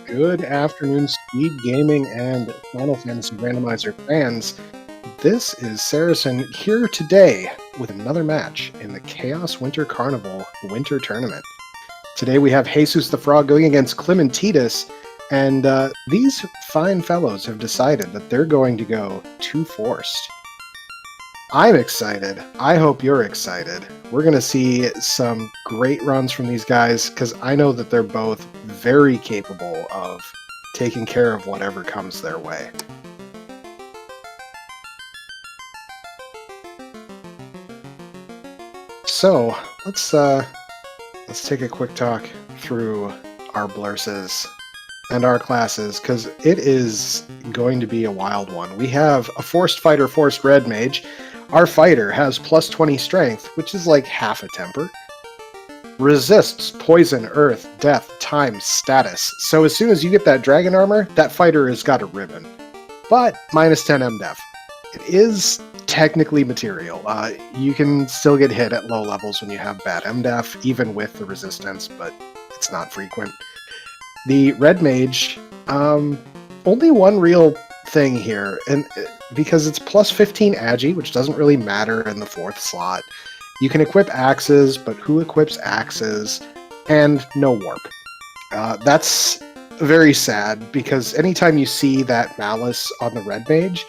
Good afternoon, Speed Gaming and Final Fantasy Randomizer fans. This is Saracen here today with another match in the Chaos Winter Carnival Winter Tournament. Today we have Jesus the Frog going against Climinteedus, and these fine fellows have decided that they're going to go two forced. I'm excited. I hope you're excited. We're going to see some great runs from these guys because I know that they're both very capable of taking care of whatever comes their way. So let's take a quick talk through our blurses and our classes because it is going to be a wild one. We have a forced fighter, forced red mage. Our fighter has plus 20 strength, which is like half a temper. Resists poison, earth, death, time, status. So as soon as you get that dragon armor, that fighter has got a ribbon. But minus 10 MDef. It is technically material. You can still get hit at low levels when you have bad MDef, even with the resistance, but it's not frequent. The red mage, only one real thing here, and because it's plus 15 agi, which doesn't really matter in the fourth slot. You can equip axes, but who equips axes? And no warp. That's very sad, because anytime you see that malice on the red mage,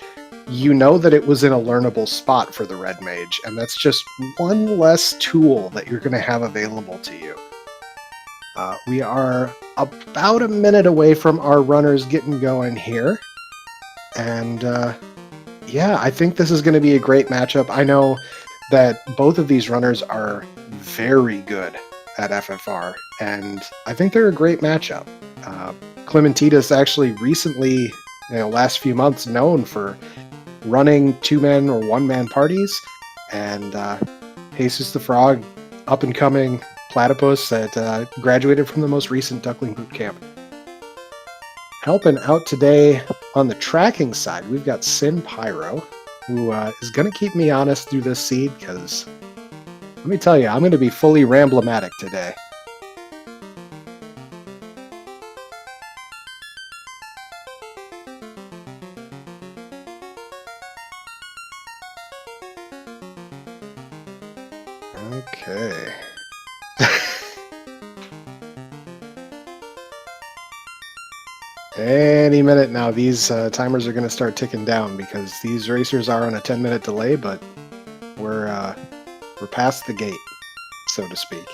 you know that it was in a learnable spot for the red mage, and that's just one less tool that you're going to have available to you. We are about a minute away from our runners getting going here. And yeah, I think this is going to be a great matchup. I know that both of these runners are very good at FFR, and I think they're a great matchup. Climinteedus actually recently, last few months, known for running two-man or one-man parties, and Jesus the Frog, up-and-coming platypus that graduated from the most recent Duckling Boot Camp. Helping out today on the tracking side, we've got Sin Pyro, who is going to keep me honest through this seed, because let me tell you, I'm going to be fully ramblomatic today. Okay. Any minute now, these timers are going to start ticking down because these racers are on a 10-minute delay, but we're past the gate, so to speak.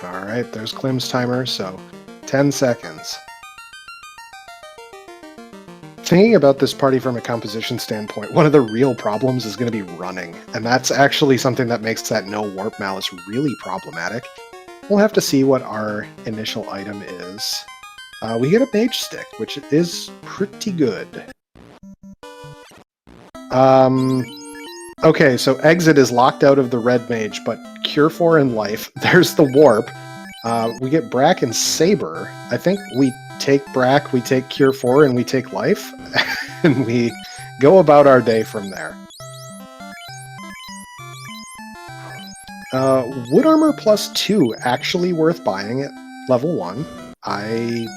All right, there's Clim's timer, so 10 seconds. Thinking about this party from a composition standpoint, one of the real problems is going to be running, and that's actually something that makes that no warp malice really problematic. We'll have to see what our initial item is. We get a mage stick, which is pretty good. Okay, so exit is locked out of the red mage, but cure 4 and life. There's the warp. We get Brack and Saber. I think we take Brack, we take cure 4, and we take life, and we go about our day from there. Wood armor plus 2 actually worth buying at level 1. I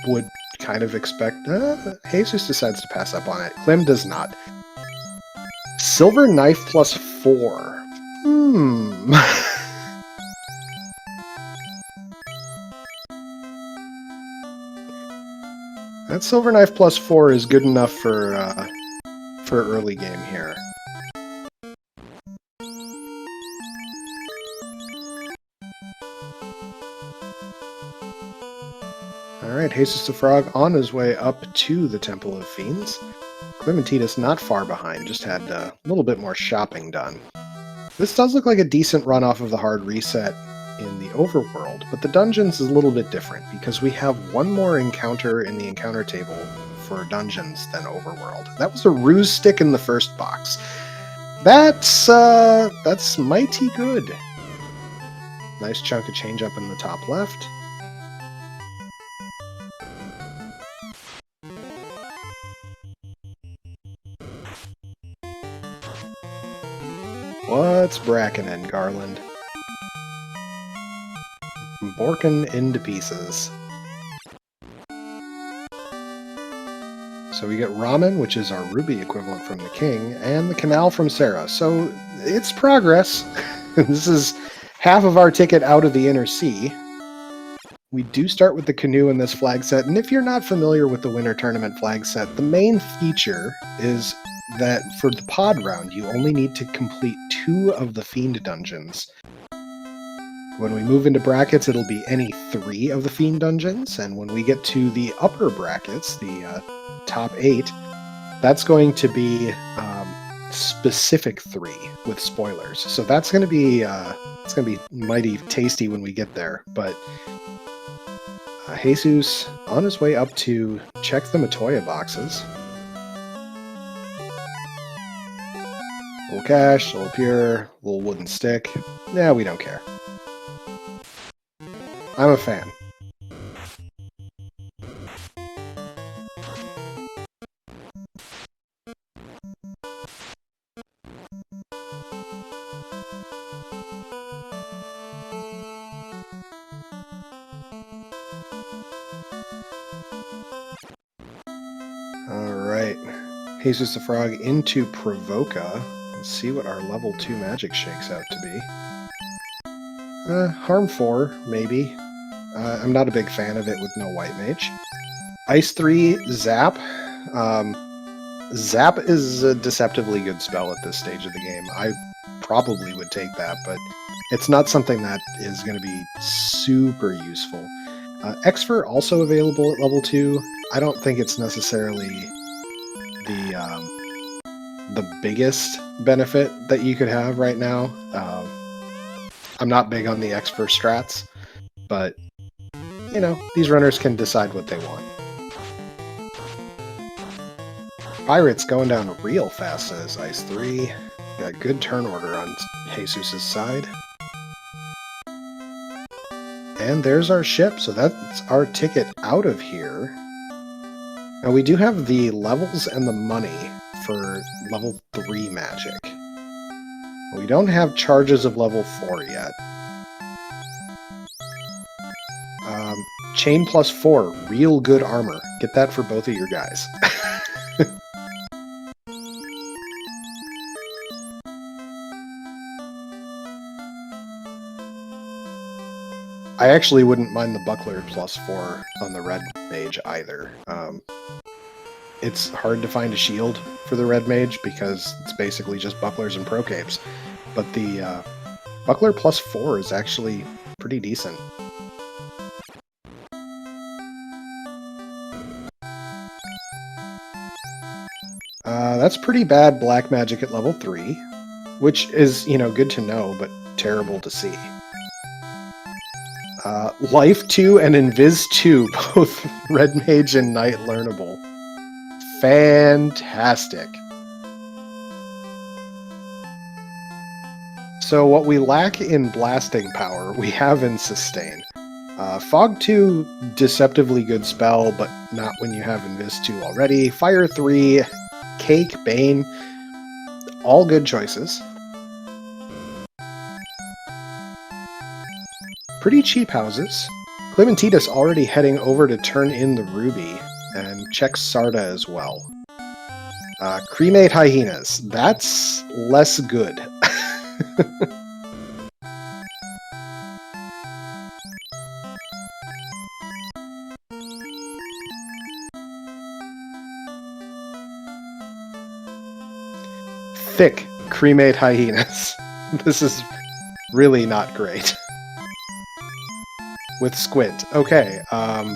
would kind of expect... Jesus decides to pass up on it. Clim does not. Silver knife plus 4. That silver knife plus 4 is good enough for early game here. Alright, Jesus the Frog on his way up to the Temple of Fiends. Climinteedus not far behind, just had a little bit more shopping done. This does look like a decent run off of the hard reset in the overworld, but the dungeons is a little bit different because we have one more encounter in the encounter table for dungeons than overworld. That was a ruse stick in the first box. That's mighty good. Nice chunk of change up in the top left. What's Bracken and Garland? borkin into pieces. So we get ramen, which is our ruby equivalent from the king, and the canal from Sarah. So it's progress. This is half of our ticket out of the inner sea. We do start with the canoe in this flag set, and if you're not familiar with the Winter Tournament flag set, the main feature is that for the pod round, you only need to complete 2 of the Fiend dungeons. When we move into brackets, it'll be any 3 of the Fiend dungeons, and when we get to the upper brackets, the top 8, that's going to be specific 3 with spoilers. So that's going to be it's going to be mighty tasty when we get there. But Jesus on his way up to check the Matoya boxes. Little cash, little pure, little wooden stick. Yeah, we don't care. I'm a fan. Alright. Jesus the Frog into Provoca. Let's see what our level 2 magic shakes out to be. Harm 4, maybe. I'm not a big fan of it with no white mage. Ice 3, Zap. Zap is a deceptively good spell at this stage of the game. I probably would take that, but it's not something that is going to be super useful. Exfer also available at level 2. I don't think it's necessarily the biggest benefit that you could have right now. I'm not big on the Exfer strats, but you know, these runners can decide what they want. Pirates going down real fast, says Ice 3. Got good turn order on Jesus' side. And there's our ship, so that's our ticket out of here. Now we do have the levels and the money for level 3 magic. We don't have charges of level 4 yet. Chain plus 4, real good armor. Get that for both of your guys. I actually wouldn't mind the buckler plus 4 on the red mage either. It's hard to find a shield for the red mage because it's basically just bucklers and pro-capes. But the buckler plus 4 is actually pretty decent. That's pretty bad black magic at level 3, which is, you know, good to know, but terrible to see. Life 2 and Invis 2, both red mage and knight learnable. Fantastic. So what we lack in blasting power, we have in sustain. Fog 2, deceptively good spell, but not when you have Invis 2 already. Fire 3, Cake, Bane, all good choices. Pretty cheap houses. Climinteedus already heading over to turn in the ruby, and check Sarda as well. Cremate hyenas. That's less good. Thick cremate hyenas. This is really not great. With squint. Okay, wow.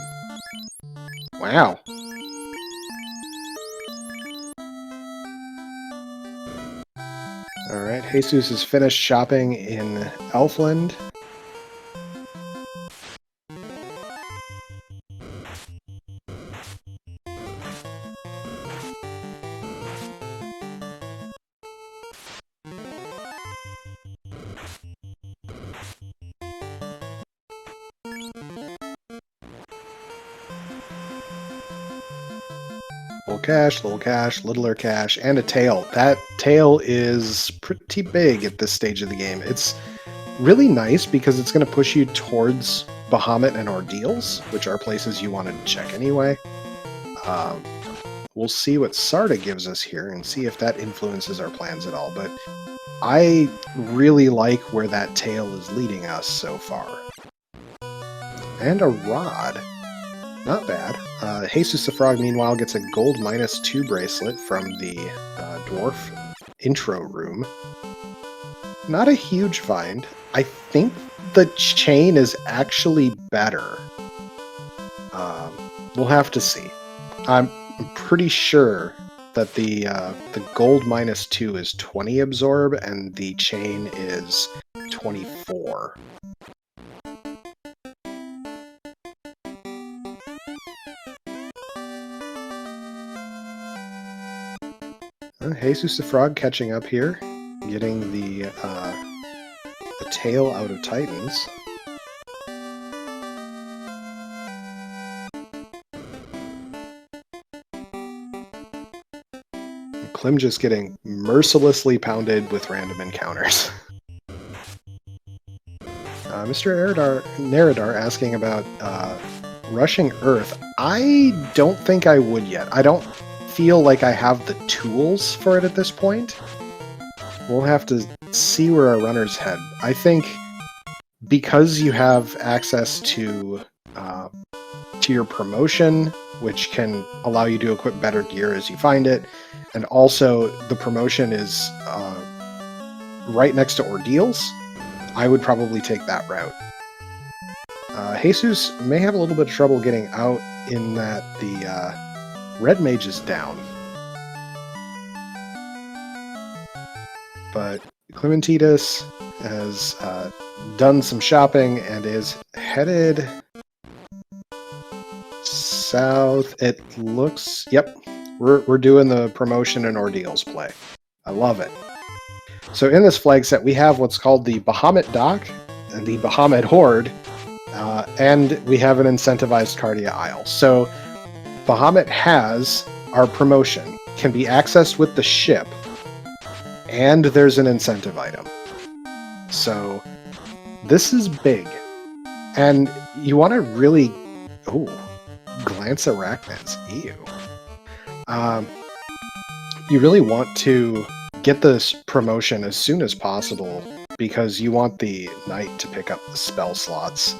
Alright, Jesus is finished shopping in Elfland. Little cash, littler cash, and a tail. That tail is pretty big at this stage of the game. It's really nice because it's going to push you towards Bahamut and Ordeals, which are places you wanted to check anyway. We'll see what Sarda gives us here and see if that influences our plans at all, but I really like where that tail is leading us so far. And a rod. Not bad. Jesus the Frog, meanwhile, gets a gold -2 bracelet from the dwarf intro room. Not a huge find. I think the chain is actually better. We'll have to see. I'm pretty sure that the gold -2 is 20 absorb and the chain is 24. Jesus the Frog catching up here, getting the tail out of Titans. Clim just getting mercilessly pounded with random encounters. Mr. Neridar asking about rushing Earth. I don't think I would yet. I don't feel like I have the tools for it at this point. We'll have to see where our runners head. I think because you have access to your promotion, which can allow you to equip better gear as you find it, and also the promotion is right next to Ordeals, I would probably take that route. Jesus may have a little bit of trouble getting out in that the Red Mage is down. But Climinteedus has done some shopping and is headed south. It looks... Yep, we're doing the promotion and Ordeals play. I love it. So in this flag set, we have what's called the Bahamut Dock and the Bahamut Horde, and we have an incentivized Cardia Isle. So Bahamut has our promotion, can be accessed with the ship, and there's an incentive item. So this is big. And you want to really... Ooh, glance arachnids. Ew. You really want to get this promotion as soon as possible because you want the knight to pick up the spell slots.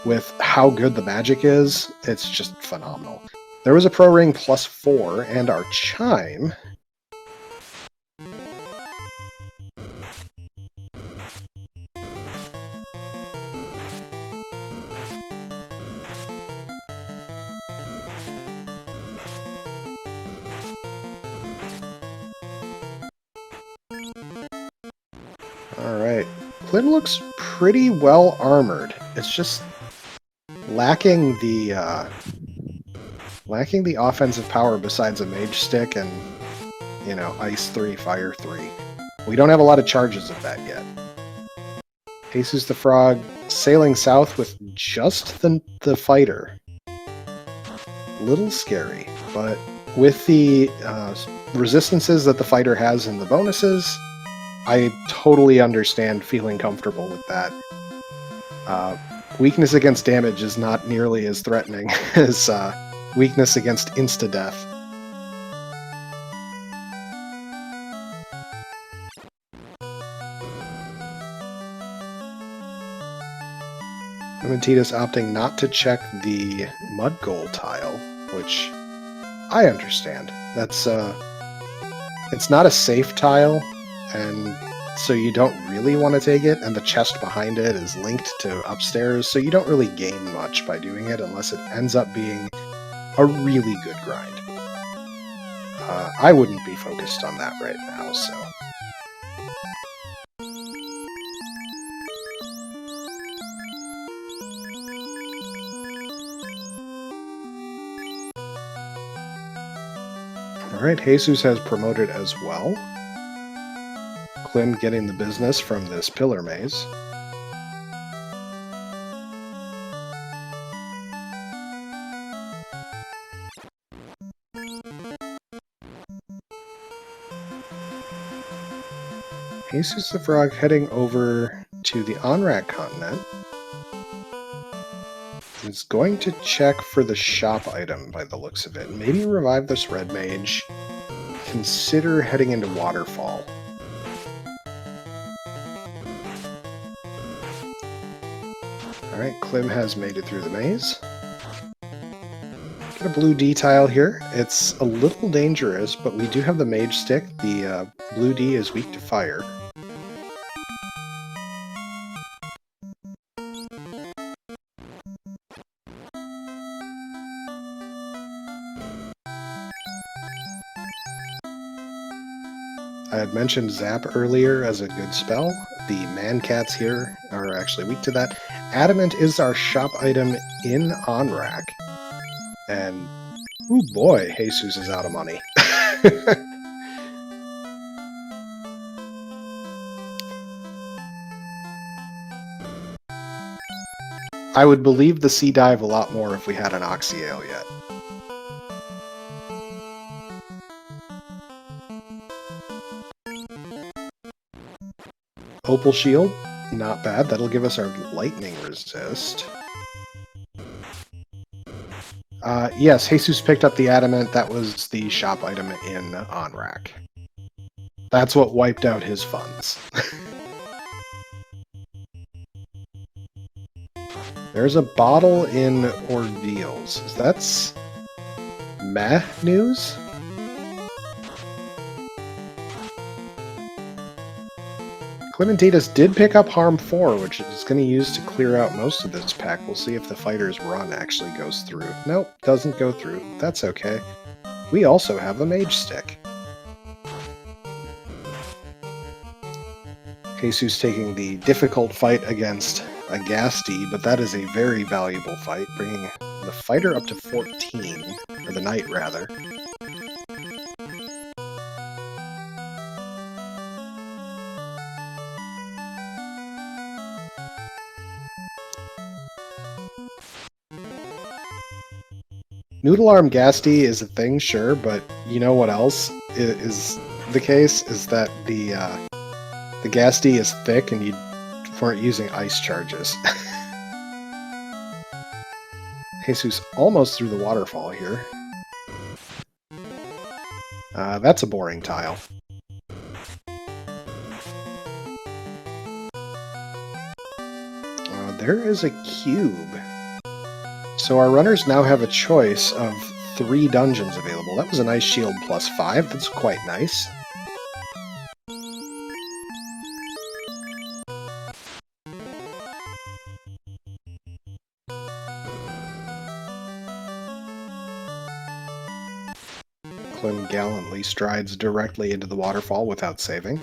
With how good the magic is, it's just phenomenal. There was a pro ring +4 and our chime. Alright. Clim looks pretty well armored. It's just lacking the offensive power besides a mage stick and, you know, ice 3, fire 3. We don't have a lot of charges of that yet. Jesus the Frog sailing south with just the fighter. Little scary, but with the resistances that the fighter has in the bonuses, I totally understand feeling comfortable with that. Weakness against damage is not nearly as threatening as weakness against insta-death. Climinteedus opting not to check the mud goal tile, which I understand. That's it's not a safe tile, and so you don't really want to take it, and the chest behind it is linked to upstairs, so you don't really gain much by doing it unless it ends up being a really good grind. I wouldn't be focused on that right now, so... Alright, Jesus has promoted as well. Clim getting the business from this pillar maze. Jesus the Frog heading over to the Onrak continent. is going to check for the shop item by the looks of it. Maybe revive this red mage. Consider heading into Waterfall. Alright, Clim has made it through the maze. Got a blue D tile here. It's a little dangerous, but we do have the mage stick. The blue D is weak to fire. I had mentioned Zap earlier as a good spell. The man-cats here are actually weak to that. Adamant is our shop item in on-rack. And, oh boy, Jesus is out of money. I would believe the Sea Dive a lot more if we had an Oxyale yet. Opal Shield, not bad. That'll give us our lightning resist. Yes, Jesus picked up the Adamant. That was the shop item in on-rack. That's what wiped out his funds. There's a bottle in Ordeals. That's meh news? Climinteedus did pick up Harm 4, which is going to use to clear out most of this pack. We'll see if the fighter's run actually goes through. Nope, doesn't go through. That's okay. We also have a mage stick. Jesus taking the difficult fight against a Ghasty, but that is a very valuable fight, bringing the fighter up to 14, or the knight rather. Noodle Arm Ghasty is a thing, sure, but you know what else is the case? Is that the Ghasty is thick and you weren't using ice charges. Jesus almost through the waterfall here. That's a boring tile. There is a cube. So our runners now have a choice of 3 dungeons available. That was an Ice Shield plus 5. That's quite nice. Clem gallantly strides directly into the waterfall without saving.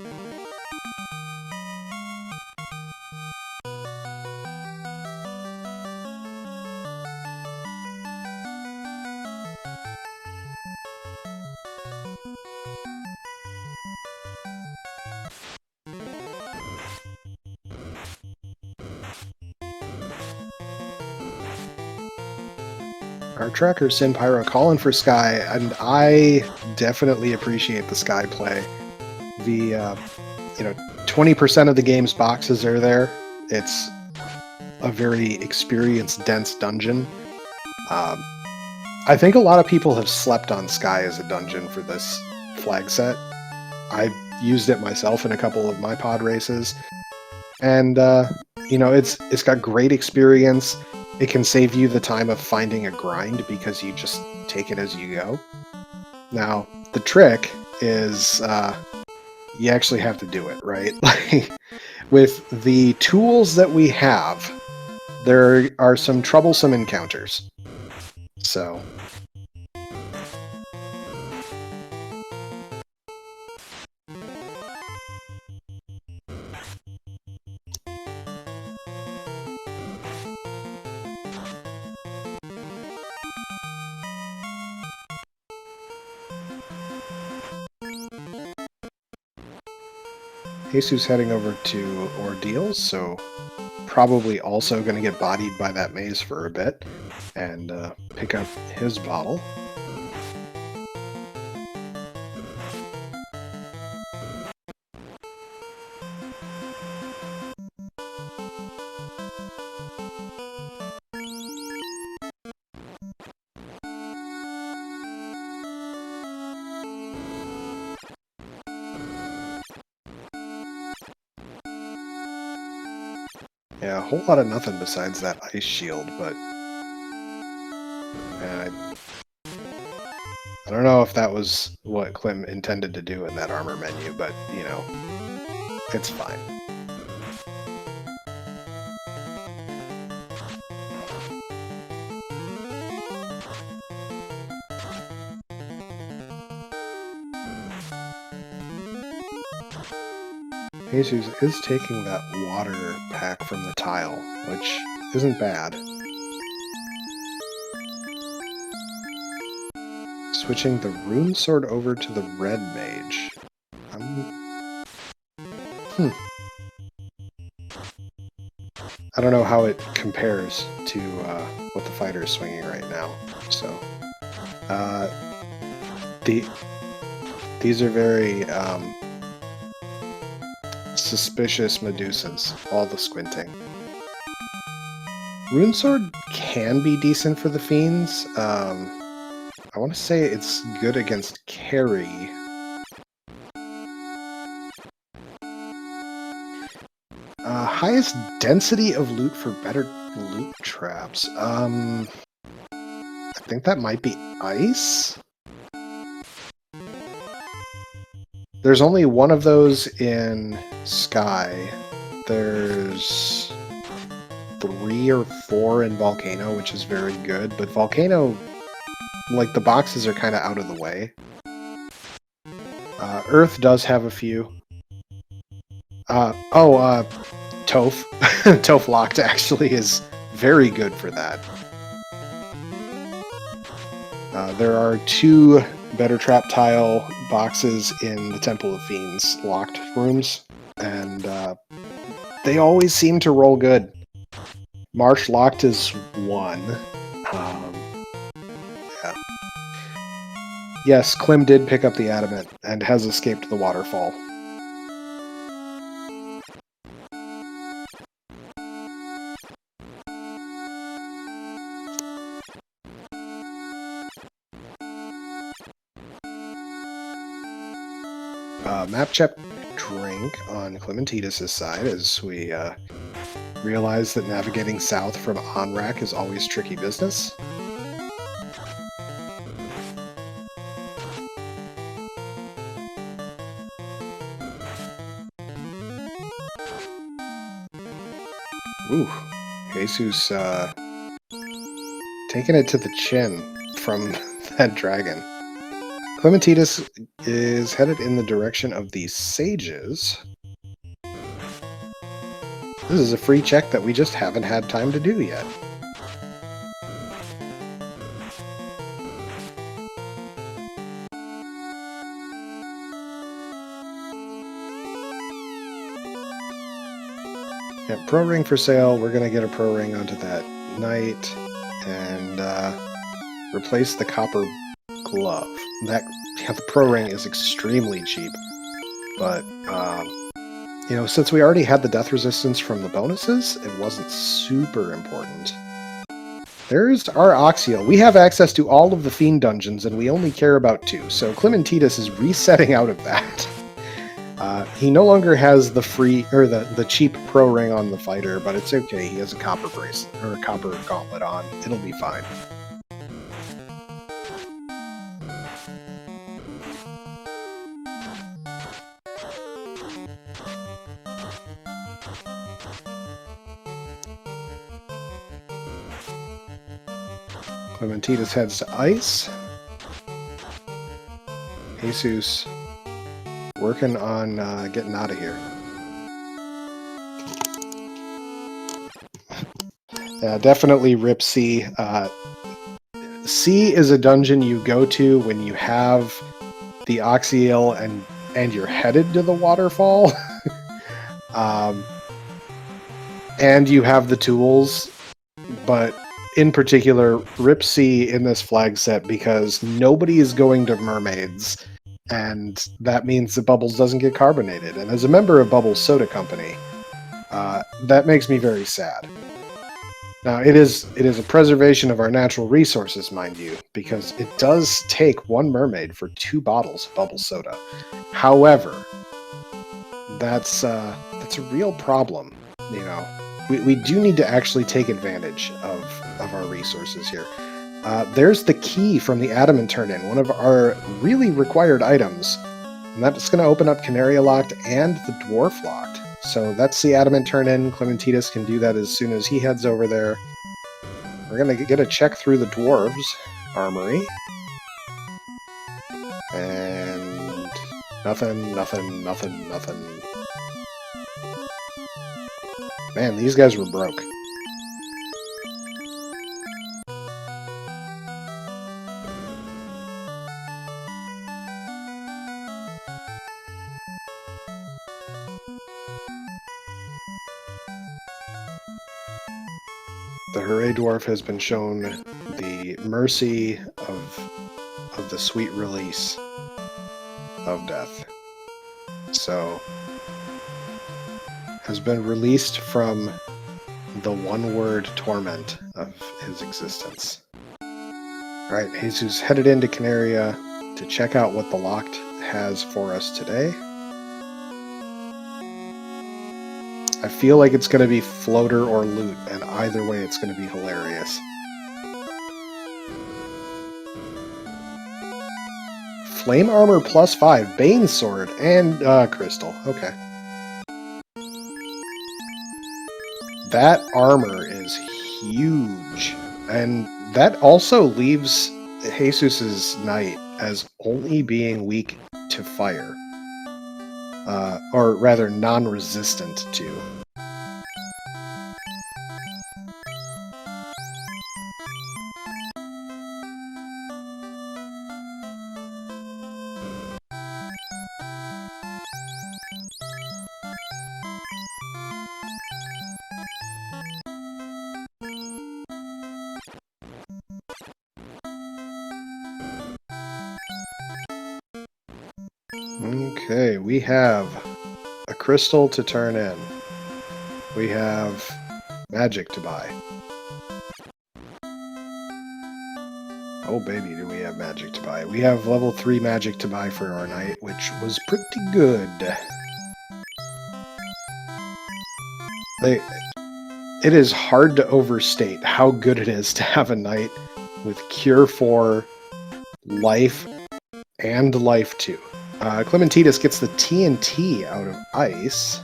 Our tracker, Sinpyro, calling for Sky, and I definitely appreciate the Sky play. The, 20% of the game's boxes are there. It's a very experience-dense dungeon. I think a lot of people have slept on Sky as a dungeon for this flag set. I used it myself in a couple of my pod races. And, it's got great experience. It can save you the time of finding a grind because you just take it as you go. Now, the trick is you actually have to do it, right? With the tools that we have, there are some troublesome encounters. So... Jesus heading over to Ordeals, so probably also going to get bodied by that maze for a bit, and pick up his bottle. Yeah, a whole lot of nothing besides that ice shield, but I don't know if that was what Clem intended to do in that armor menu, but, you know, it's fine. Jesus is taking that water pack from the tile, which isn't bad. Switching the rune sword over to the red mage. I don't know how it compares to what the fighter is swinging right now. So, these are very suspicious Medusas, all the squinting. Rune Sword can be decent for the Fiends. I want to say it's good against carry. Highest density of loot for better loot traps. I think that might be ice? There's only one of those in Sky. There's 3 or 4 in Volcano, which is very good, but Volcano, like, the boxes are kind of out of the way. Earth does have a few. Toph. Toph Locked actually is very good for that. There are 2 Better Trap Tile boxes in the Temple of Fiends locked rooms, and they always seem to roll good. March Locked is 1. Yeah. Yes, Clem did pick up the Adamant and has escaped the waterfall. Map check drink on Climinteedus' side as we realize that navigating south from Onrak is always tricky business. Ooh, Jesus taking it to the chin from that dragon. Climinteedus is headed in the direction of the sages. This is a free check that we just haven't had time to do yet. Yeah, pro ring for sale. We're going to get a pro ring onto that knight and replace the copper glove. The pro ring is extremely cheap, but you know, since we already had the death resistance from the bonuses, it wasn't super important. There's our Oxial. We have access to all of the Fiend dungeons, and we only care about 2, so Climinteedus is resetting out of that. He no longer has the free, or the cheap pro ring on the fighter, but it's okay. He has a copper bracelet, or a copper gauntlet on. It'll be fine. Climinteedus heads to ice. Jesus working on getting out of here. Yeah, definitely rip C. C is a dungeon you go to when you have the Oxial and you're headed to the waterfall. And you have the tools, but in particular, rip C in this flag set because nobody is going to mermaids, and that means that Bubbles doesn't get carbonated. And as a member of Bubbles Soda Company, that makes me very sad. Now, it is a preservation of our natural resources, mind you, because it does take 1 mermaid for 2 bottles of Bubbles Soda. However, that's a real problem, you know. we do need to actually take advantage of our resources here. There's the key from the Adamant Turn-In, one of our really required items. And that's going to open up Canaria Locked and the Dwarf Locked. So that's the Adamant Turn-In. Climinteedus can do that as soon as he heads over there. We're going to get a check through the Dwarves' Armory. And nothing. Man, these guys were broke. The Hooray Dwarf has been shown the mercy of the sweet release of death. So, has been released from the one-word torment of his existence. Alright, Jesus headed into Canaria to check out what the Locked has for us today. I feel like it's going to be floater or loot, and either way it's going to be hilarious. Flame armor +5, Bane sword, and crystal. Okay. That armor is huge, and that also leaves Jesus's knight as only being weak to fire. Or rather, non-resistant to. Okay, we have a crystal to turn in. We have magic to buy. Oh baby, do we have magic to buy. We have level 3 magic to buy for our knight, which was pretty good. It is hard to overstate how good it is to have a knight with Cure 4, Life, and Life 2. Climinteedus gets the TNT out of ice.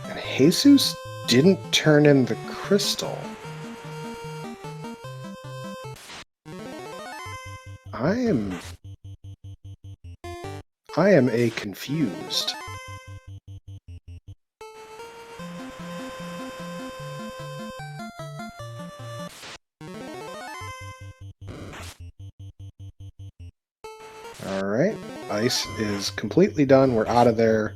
And Jesus didn't turn in the crystal. I am a confused. Alright, ice is completely done. We're out of there.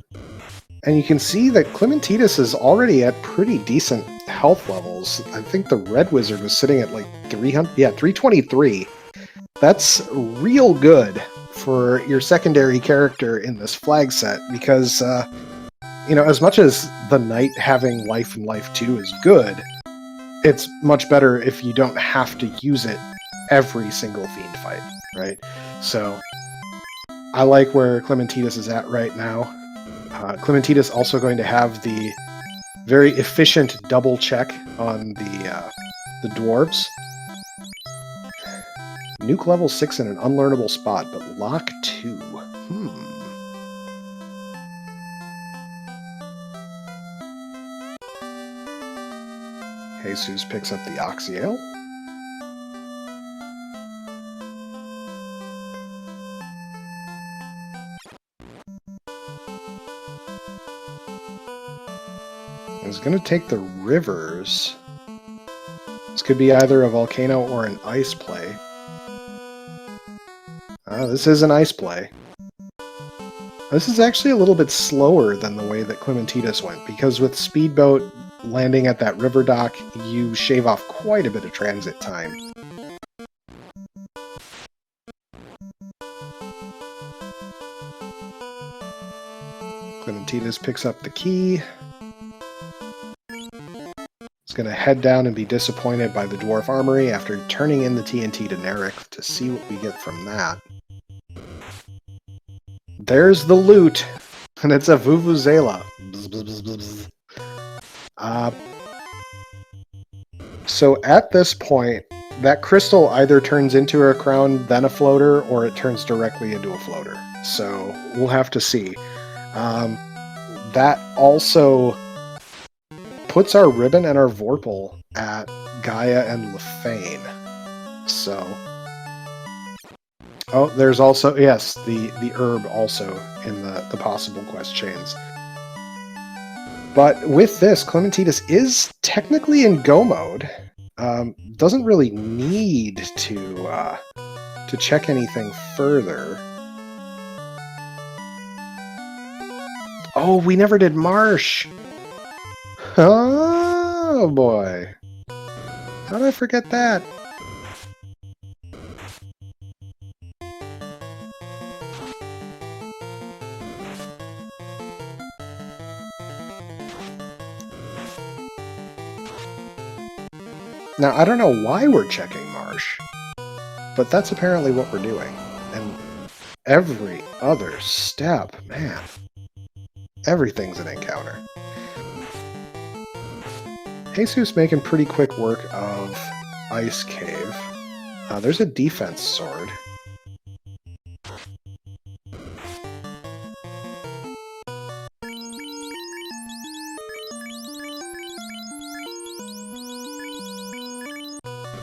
And you can see that Climinteedus is already at pretty decent health levels. I think the Red Wizard was sitting at like 323. That's real good for your secondary character in this flag set, because, you know, as much as the Knight having Life and Life 2 is good, it's much better if you don't have to use it every single Fiend fight, right? So, I like where Climinteedus is at right now. Climinteedus also going to have the very efficient double check on the dwarves. Nuke level 6 in an unlearnable spot, but lock 2. Jesus picks up the Oxyale. He's going to take the rivers. This could be either a volcano or an ice play. This is an ice play. This is actually a little bit slower than the way that Climinteedus went, because with Speedboat landing at that river dock, you shave off quite a bit of transit time. Climinteedus picks up the key. He's going to head down and be disappointed by the Dwarf Armory after turning in the TNT to Narek to see what we get from that. There's the loot, and it's a Vuvuzela. Bzz, bzz, bzz, bzz. So at this point, that crystal either turns into a crown, then a floater, or it turns directly into a floater. So we'll have to see. That also puts our ribbon and our Vorpal at Gaia and Lefane. So... Oh, there's also, yes, the herb also in the possible quest chains. But with this, Climinteedus is technically in go mode. Doesn't really need to check anything further. Oh, we never did Marsh! Oh, boy. How did I forget that? Now, I don't know why we're checking Marsh, but that's apparently what we're doing. And every other step, man, everything's an encounter. Jesus making pretty quick work of Ice Cave. There's a defense sword.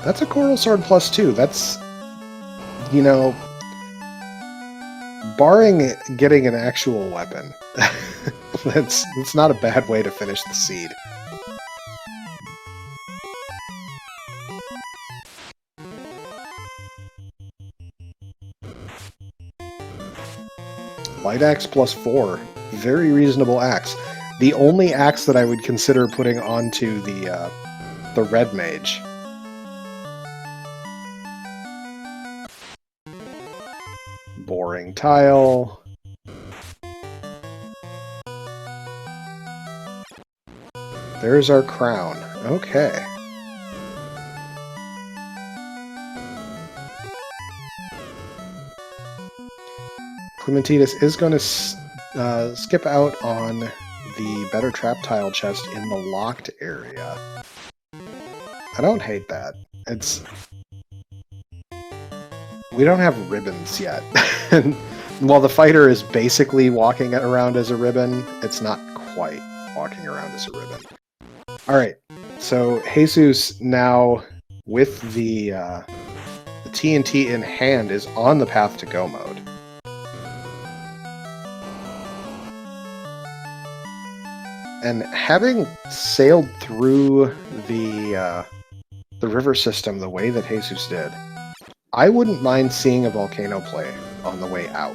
That's a Coral Sword +2. That's, you know, barring getting an actual weapon, that's not a bad way to finish the seed. Light Axe +4. Very reasonable axe. The only axe that I would consider putting onto the Red Mage. Boring tile. There's our crown. Okay. Climinteedus is going to skip out on the better trap tile chest in the locked area. I don't hate that. It's... We don't have ribbons yet. And while the fighter is basically walking around as a ribbon, it's not quite walking around as a ribbon. Alright, so Jesus now, with the TNT in hand, is on the path to go mode. And having sailed through the river system the way that Jesus did, I wouldn't mind seeing a volcano play on the way out.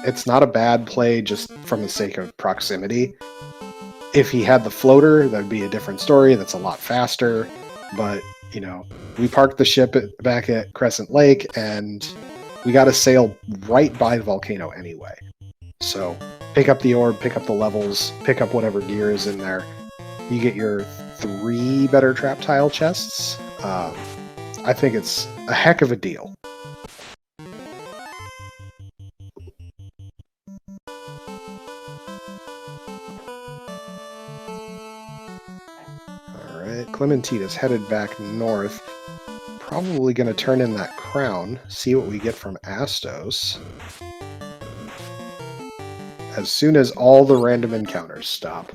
It's not a bad play just from the sake of proximity. If he had the floater, that'd be a different story. That's a lot faster. But, you know, we parked the ship back at Crescent Lake, and we got to sail right by the volcano anyway. So pick up the orb, pick up the levels, pick up whatever gear is in there. You get your 3 better trap tile chests. I think it's a heck of a deal. Alright, Climinteedus headed back north. Probably going to turn in that crown, see what we get from Astos. As soon as all the random encounters stop.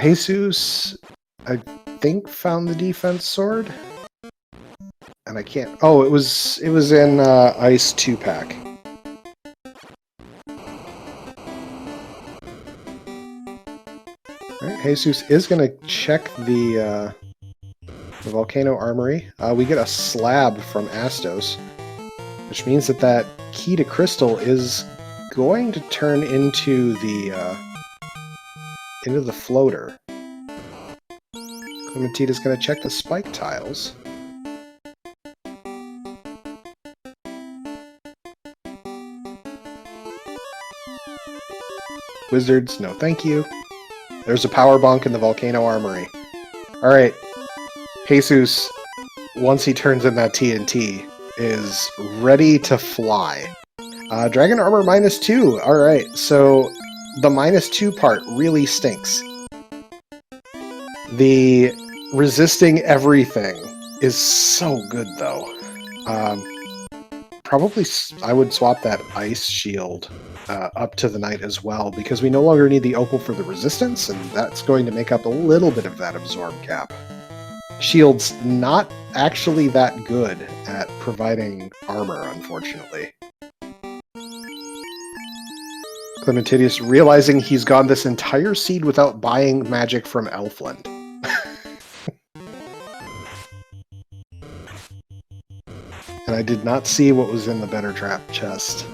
Jesus, I think, found the defense sword. And I can't... Oh, it was in Ice 2-pack. Alright, Jesus is going to check the Volcano Armory. We get a slab from Astos, which means that key to crystal is going to turn into the floater. Climinteedus is going to check the spike tiles. Wizards, no thank you. There's a power bonk in the Volcano Armory. Alright. Jesus, once he turns in that TNT, is ready to fly. Dragon armor -2. Alright, so the -2 part really stinks. The resisting everything is so good, though. Probably I would swap that ice shield up to the knight as well, because we no longer need the opal for the resistance, and that's going to make up a little bit of that absorb cap. Shield's not actually that good at providing armor, unfortunately. Climinteedus realizing he's gone this entire seed without buying magic from Elfland. And I did not see what was in the better trap chest.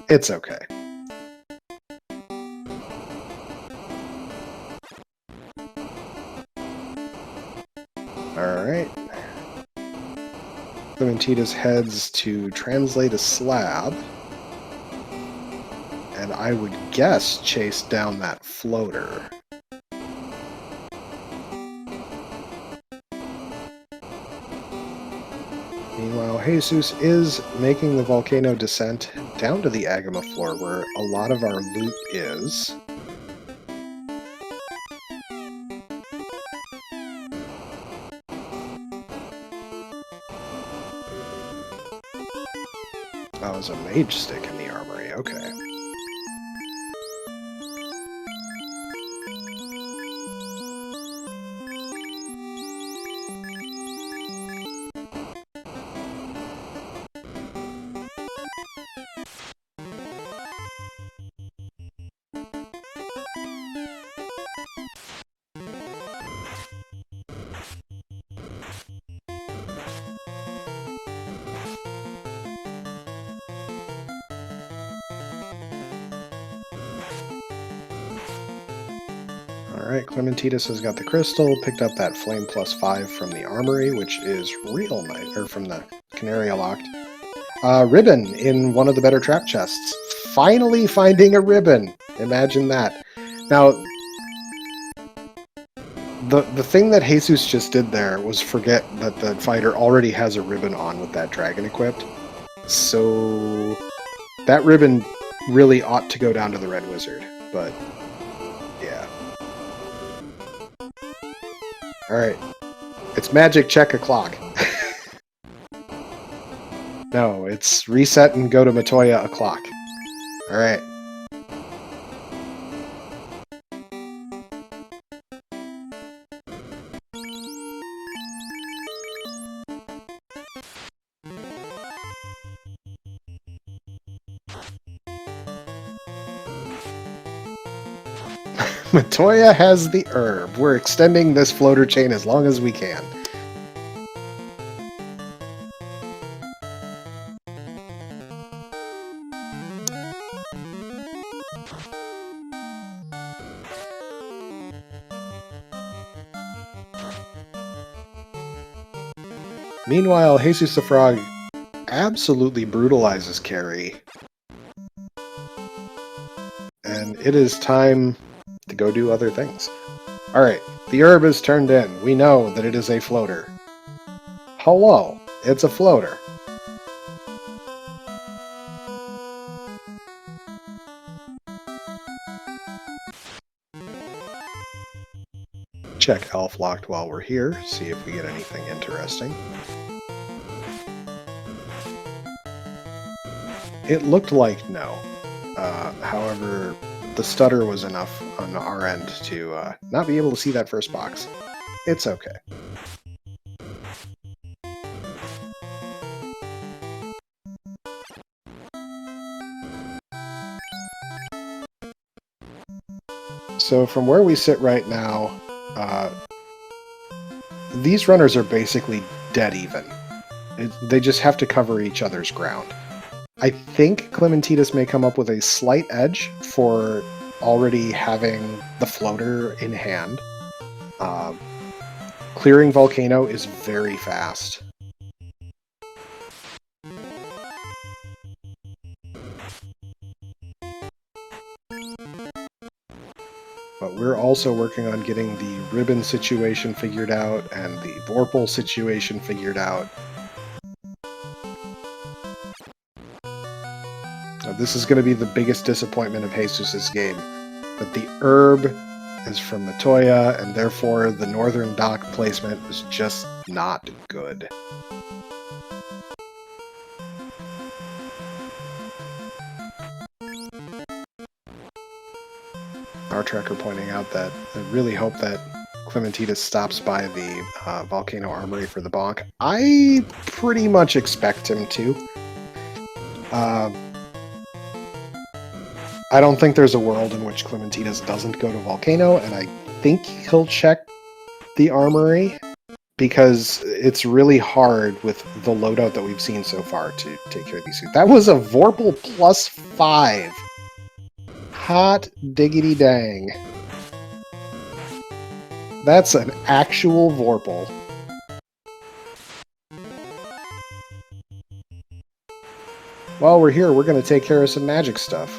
It's okay. Alright. Climinteedus heads to translate a slab. And I would guess chase down that floater. Meanwhile, Jesus is making the volcano descent down to the Agama floor, where a lot of our loot is. Oh, there's a mage stick in the armory, okay. Alright, Climinteedus has got the crystal, picked up that flame +5 from the armory, which is real nice, or from the Canaria locked. Ribbon in one of the better trap chests. Finally finding a ribbon! Imagine that. Now, the thing that Jesus just did there was forget that the fighter already has a ribbon on with that dragon equipped. So that ribbon really ought to go down to the red wizard, but yeah. Alright. It's magic check a clock. No, it's reset and go to Matoya o'clock. Alright. Matoya has the herb. We're extending this floater chain as long as we can. Meanwhile, Jesus the Frog absolutely brutalizes Carrie. And it is time to go do other things. Alright, the herb is turned in. We know that it is a floater. Hello, it's a floater. Check Elf Locked while we're here, see if we get anything interesting. It looked like no. However, the stutter was enough on our end to not be able to see that first box. It's okay. So from where we sit right now, these runners are basically dead even. They just have to cover each other's ground. I think Climinteedus may come up with a slight edge for already having the floater in hand. Clearing Volcano is very fast. But we're also working on getting the ribbon situation figured out and the Vorpal situation figured out. Now, this is going to be the biggest disappointment of Jesus' game. That the herb is from Matoya, and therefore the northern dock placement was just not good. Our tracker pointing out that I really hope that Climinteedus stops by the Volcano Armory for the bonk. I pretty much expect him to. I don't think there's a world in which Climinteedus doesn't go to Volcano, and I think he'll check the Armory, because it's really hard with the loadout that we've seen so far to take care of these suits. That was a Vorpal +5! Hot diggity dang. That's an actual Vorpal. While we're here, we're going to take care of some magic stuff.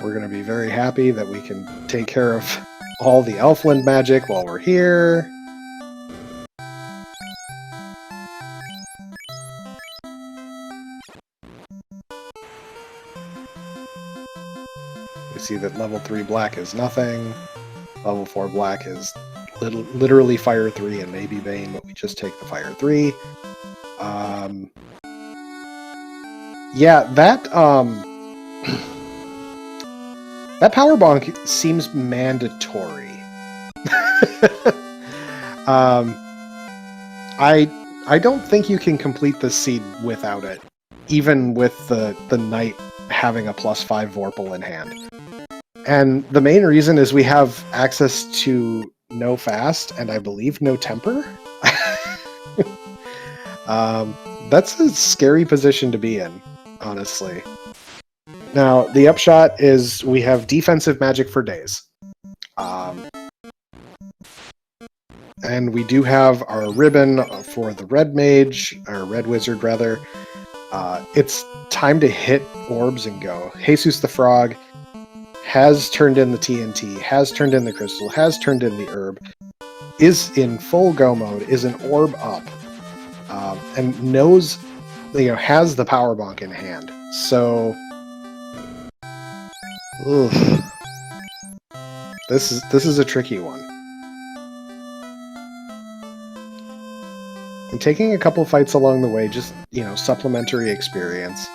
We're going to be very happy that we can take care of all the Elfland magic while we're here. We see that level 3 black is nothing. Level 4 black is literally Fire 3 and maybe Bane, but we just take the Fire 3. Yeah, that that power bonk seems mandatory. I don't think you can complete this seed without it, even with the knight having a +5 Vorpal in hand. And the main reason is we have access to no fast and I believe no temper. That's a scary position to be in, honestly. Now, the upshot is we have defensive magic for days. And we do have our ribbon for the red mage, or red wizard, rather. It's time to hit orbs and go. Jesus the Frog has turned in the TNT, has turned in the crystal, has turned in the herb, is in full go mode, is an orb up, and knows, has the power bonk in hand. So, this is a tricky one. And taking a couple fights along the way, just, supplementary experience.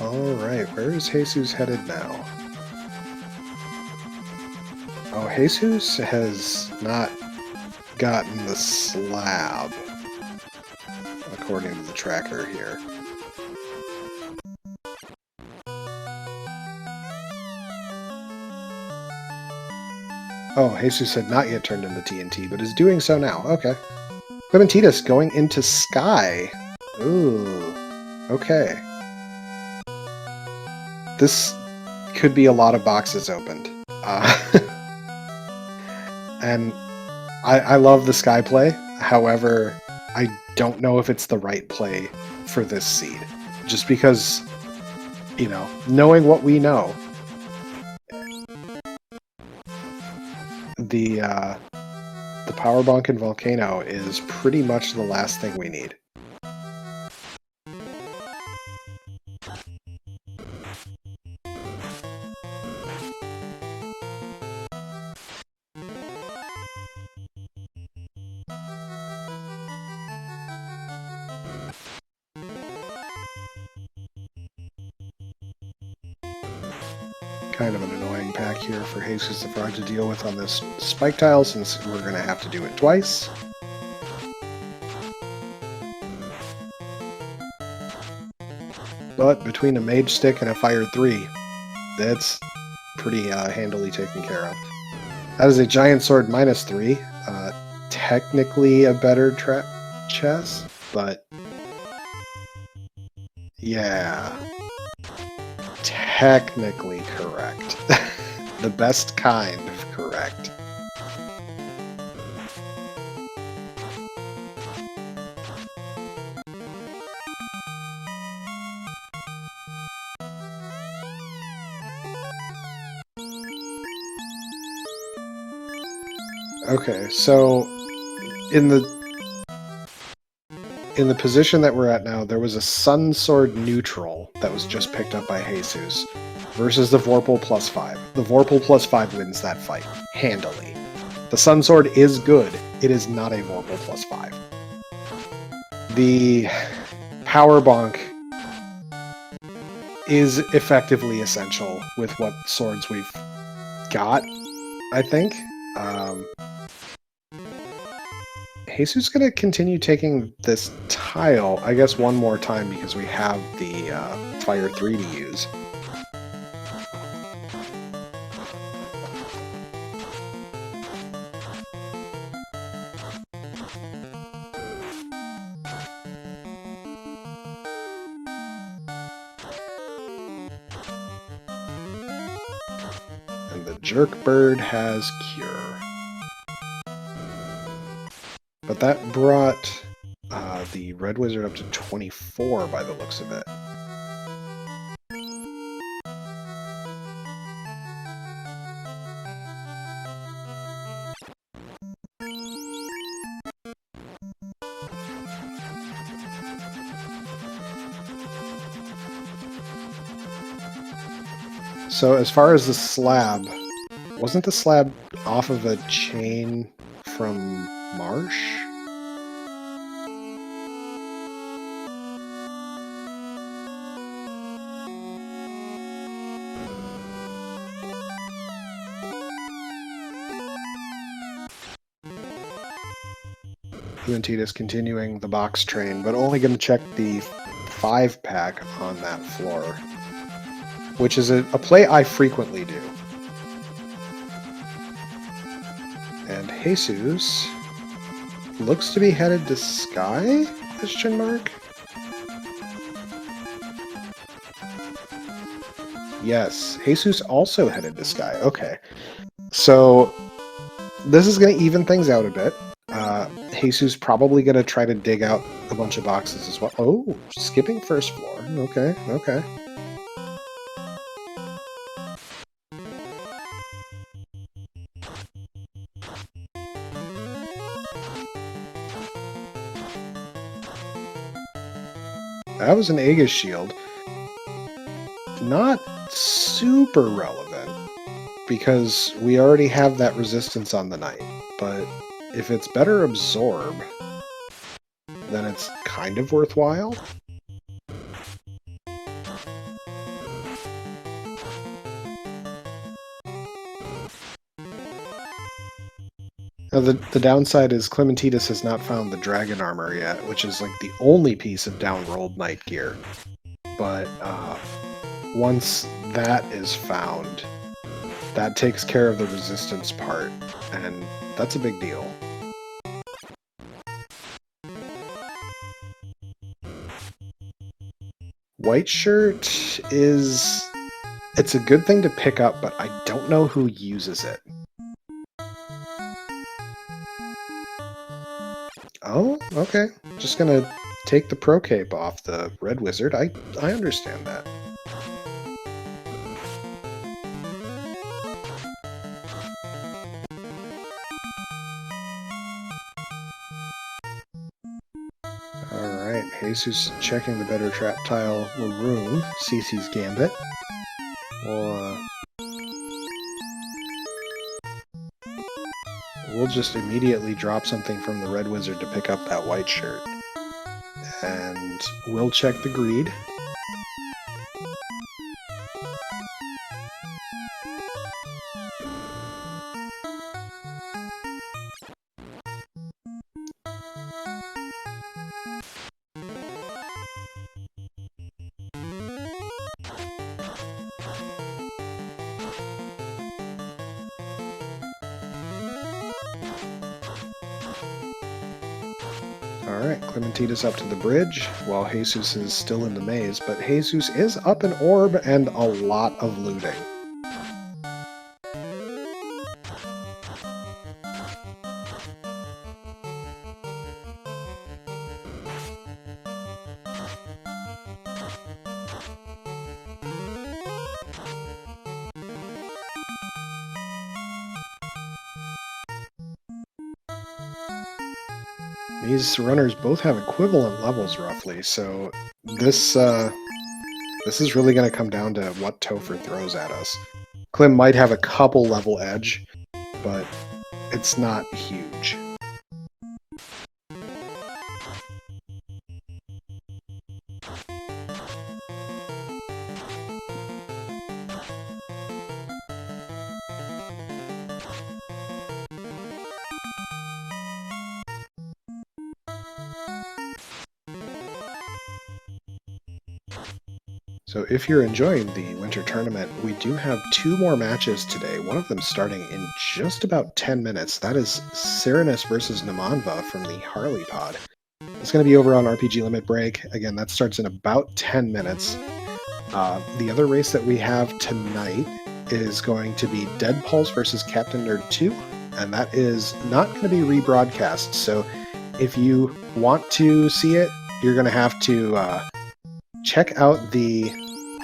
Alright, where is Jesus headed now? Oh, Jesus has not gotten the slab, according to the tracker here. Oh, Jesus had not yet turned into TNT, but is doing so now. Okay. Climinteedus going into Sky. Ooh. Okay. This could be a lot of boxes opened. And I love the Sky play. However, I don't know if it's the right play for this seed. Just because, knowing what we know, the power bonk and Volcano is pretty much the last thing we need. Kind of an annoying pack here for Jesus the Frog to deal with on this spike tile, since we're going to have to do it twice. But between a mage stick and a fire 3, that's pretty handily taken care of. That is a giant sword -3. Technically a better trap chest, but yeah, technically correct. The best kind of correct. Okay, so in the position that we're at now, there was a Sun Sword neutral that was just picked up by Jesus versus the Vorpal +5. The Vorpal +5 wins that fight handily. The Sun Sword is good. It is not a Vorpal +5. The Power Bonk is effectively essential with what swords we've got, I think. Jesus is going to continue taking this tile, I guess, one more time because we have the Fire 3 to use. And the Jerk Bird has Cure. But that brought the Red Wizard up to 24 by the looks of it. So as far as the slab, wasn't the slab off of a chain from Marsh? Climinteedus continuing the box train, but only going to check the 5-pack on that floor, which is a play I frequently do. And Jesus looks to be headed to Sky? Question mark? Yes, Jesus also headed to Sky. Okay. So this is going to even things out a bit. Jesus probably going to try to dig out a bunch of boxes as well. Oh, skipping first floor. Okay, okay. That was an Aegis shield. Not super relevant, because we already have that resistance on the knight. But if it's better absorb, then it's kind of worthwhile. Now, the downside is Climinteedus has not found the dragon armor yet, which is like the only piece of down-rolled knight gear. But once that is found, that takes care of the resistance part, and that's a big deal. White shirt is... it's a good thing to pick up, but I don't know who uses it. Oh, okay. Just gonna take the pro cape off the Red Wizard. I understand that. Alright, Jesus checking the better trap tile room. CC's Gambit. We'll just immediately drop something from the Red Wizard to pick up that white shirt. And we'll check the greed. Alright, Climinteedus up to the bridge, while Jesus is still in the maze, but Jesus is up an orb and a lot of looting. These runners both have equivalent levels, roughly, so this is really going to come down to what Topher throws at us. Clim might have a couple level edge, but it's not huge. So if you're enjoying the winter tournament, we do have 2 more matches today, one of them starting in just about 10 minutes. That is Cyranus versus Namanva from the Harley pod. It's going to be over on RPG Limit Break. Again, that starts in about 10 minutes. The other race that we have tonight is going to be Dead Pulse versus Captain Nerd 2, and that is not going to be rebroadcast. So if you want to see it, you're going to have to check out the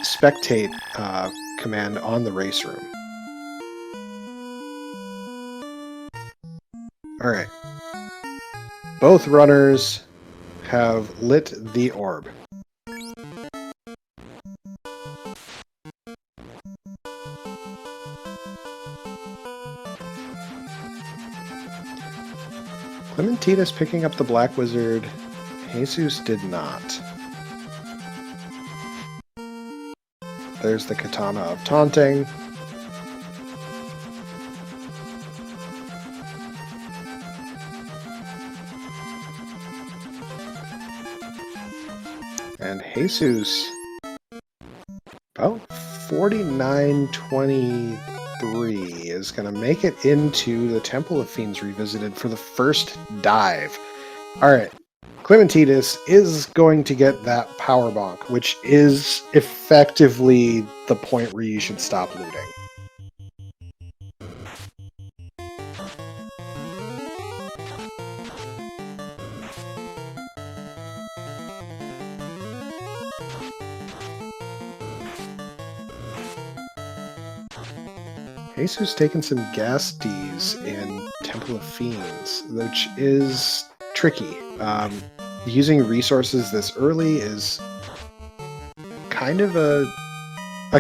spectate command on the race room. Alright. Both runners have lit the orb. Climinteedus picking up the Black Wizard. Jesus did not. There's the Katana of Taunting. And Jesus, about 49-23, is going to make it into the Temple of Fiends Revisited for the first dive. Alright, Climinteedus is going to get that power bonk, which is effectively the point where you should stop looting. Jesus taken some gas Ds in Temple of Fiends, which is tricky. Using resources this early is kind of a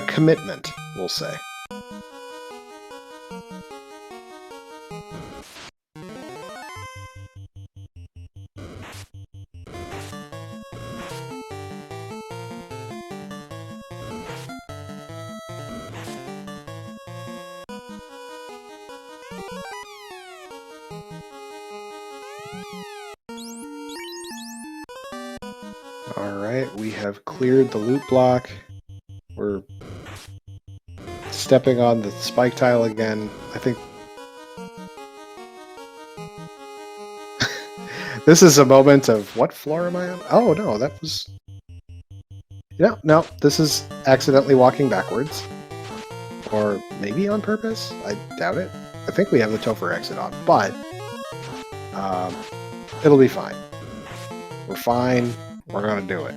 commitment, we'll say. Alright, we have cleared the loot block. We're stepping on the spike tile again. I think this is a moment of, what floor am I on? Oh no, that was... No, this is accidentally walking backwards. Or maybe on purpose? I doubt it. I think we have the Topher exit on, but it'll be fine. We're fine. We're gonna do it.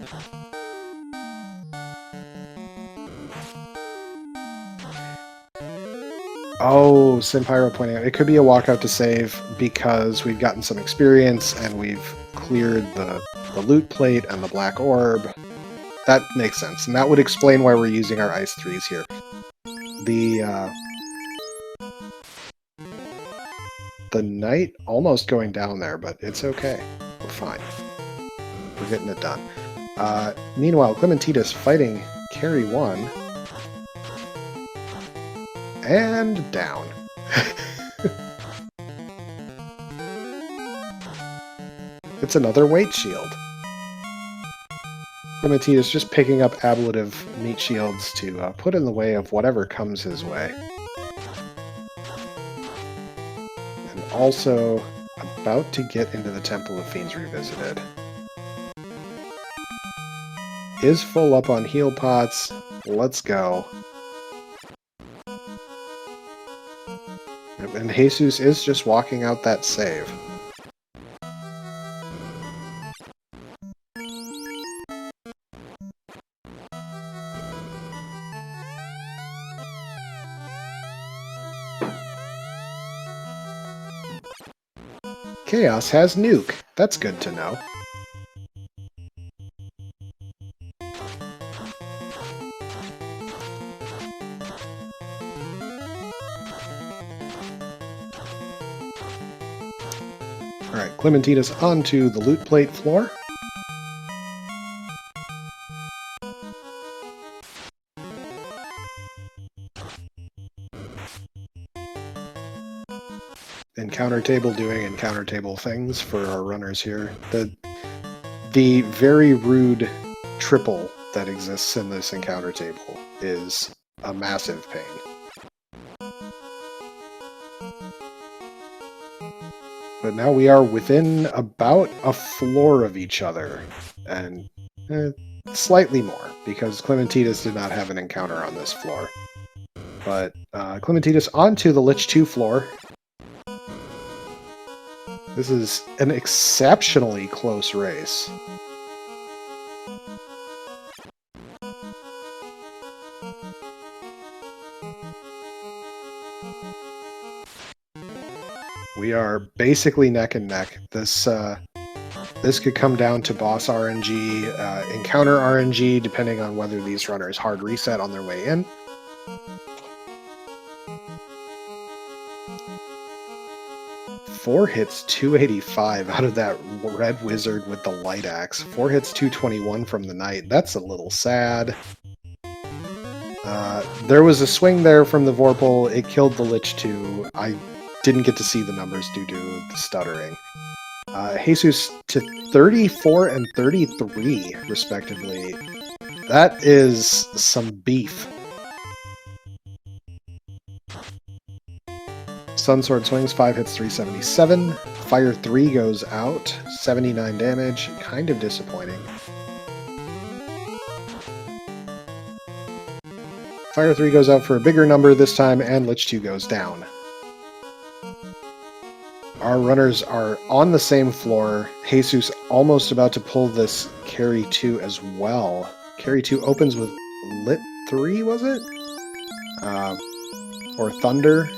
Oh, Synpyro pointing out, it could be a walkout to save because we've gotten some experience and we've cleared the loot plate and the black orb. That makes sense, and that would explain why we're using our Ice 3s here. The knight almost going down there, but it's okay. We're fine. We're getting it done. Meanwhile, Climinteedus fighting Carry 1. And down. It's another weight shield. Climinteedus just picking up ablative meat shields to put in the way of whatever comes his way. And also about to get into the Temple of Fiends Revisited. Is full up on heal pots. Let's go. And Jesus is just walking out that save. Chaos has nuke. That's good to know. Alright, Climinteedus onto the loot plate floor. Encounter table doing encounter table things for our runners here. The very rude triple that exists in this encounter table is a massive pain. But now we are within about a floor of each other, and slightly more, because Climinteedus did not have an encounter on this floor. But Climinteedus onto the Lich 2 floor. This is an exceptionally close race. We are basically neck and neck. This could come down to boss RNG, encounter RNG, depending on whether these runners hard reset on their way in. Four hits 285 out of that red wizard with the light axe. 4 hits 221 from the knight. That's a little sad. There was a swing there from the Vorpal. It killed the Lich 2. I didn't get to see the numbers due to the stuttering. Jesus to 34 and 33, respectively. That is some beef. Sunsword swings, 5 hits 377. Fire 3 goes out, 79 damage. Kind of disappointing. Fire 3 goes out for a bigger number this time, and Lich 2 goes down. Our runners are on the same floor. Jesus almost about to pull this carry 2 as well. Carry 2 opens with Lit 3, was it? Or Thunder.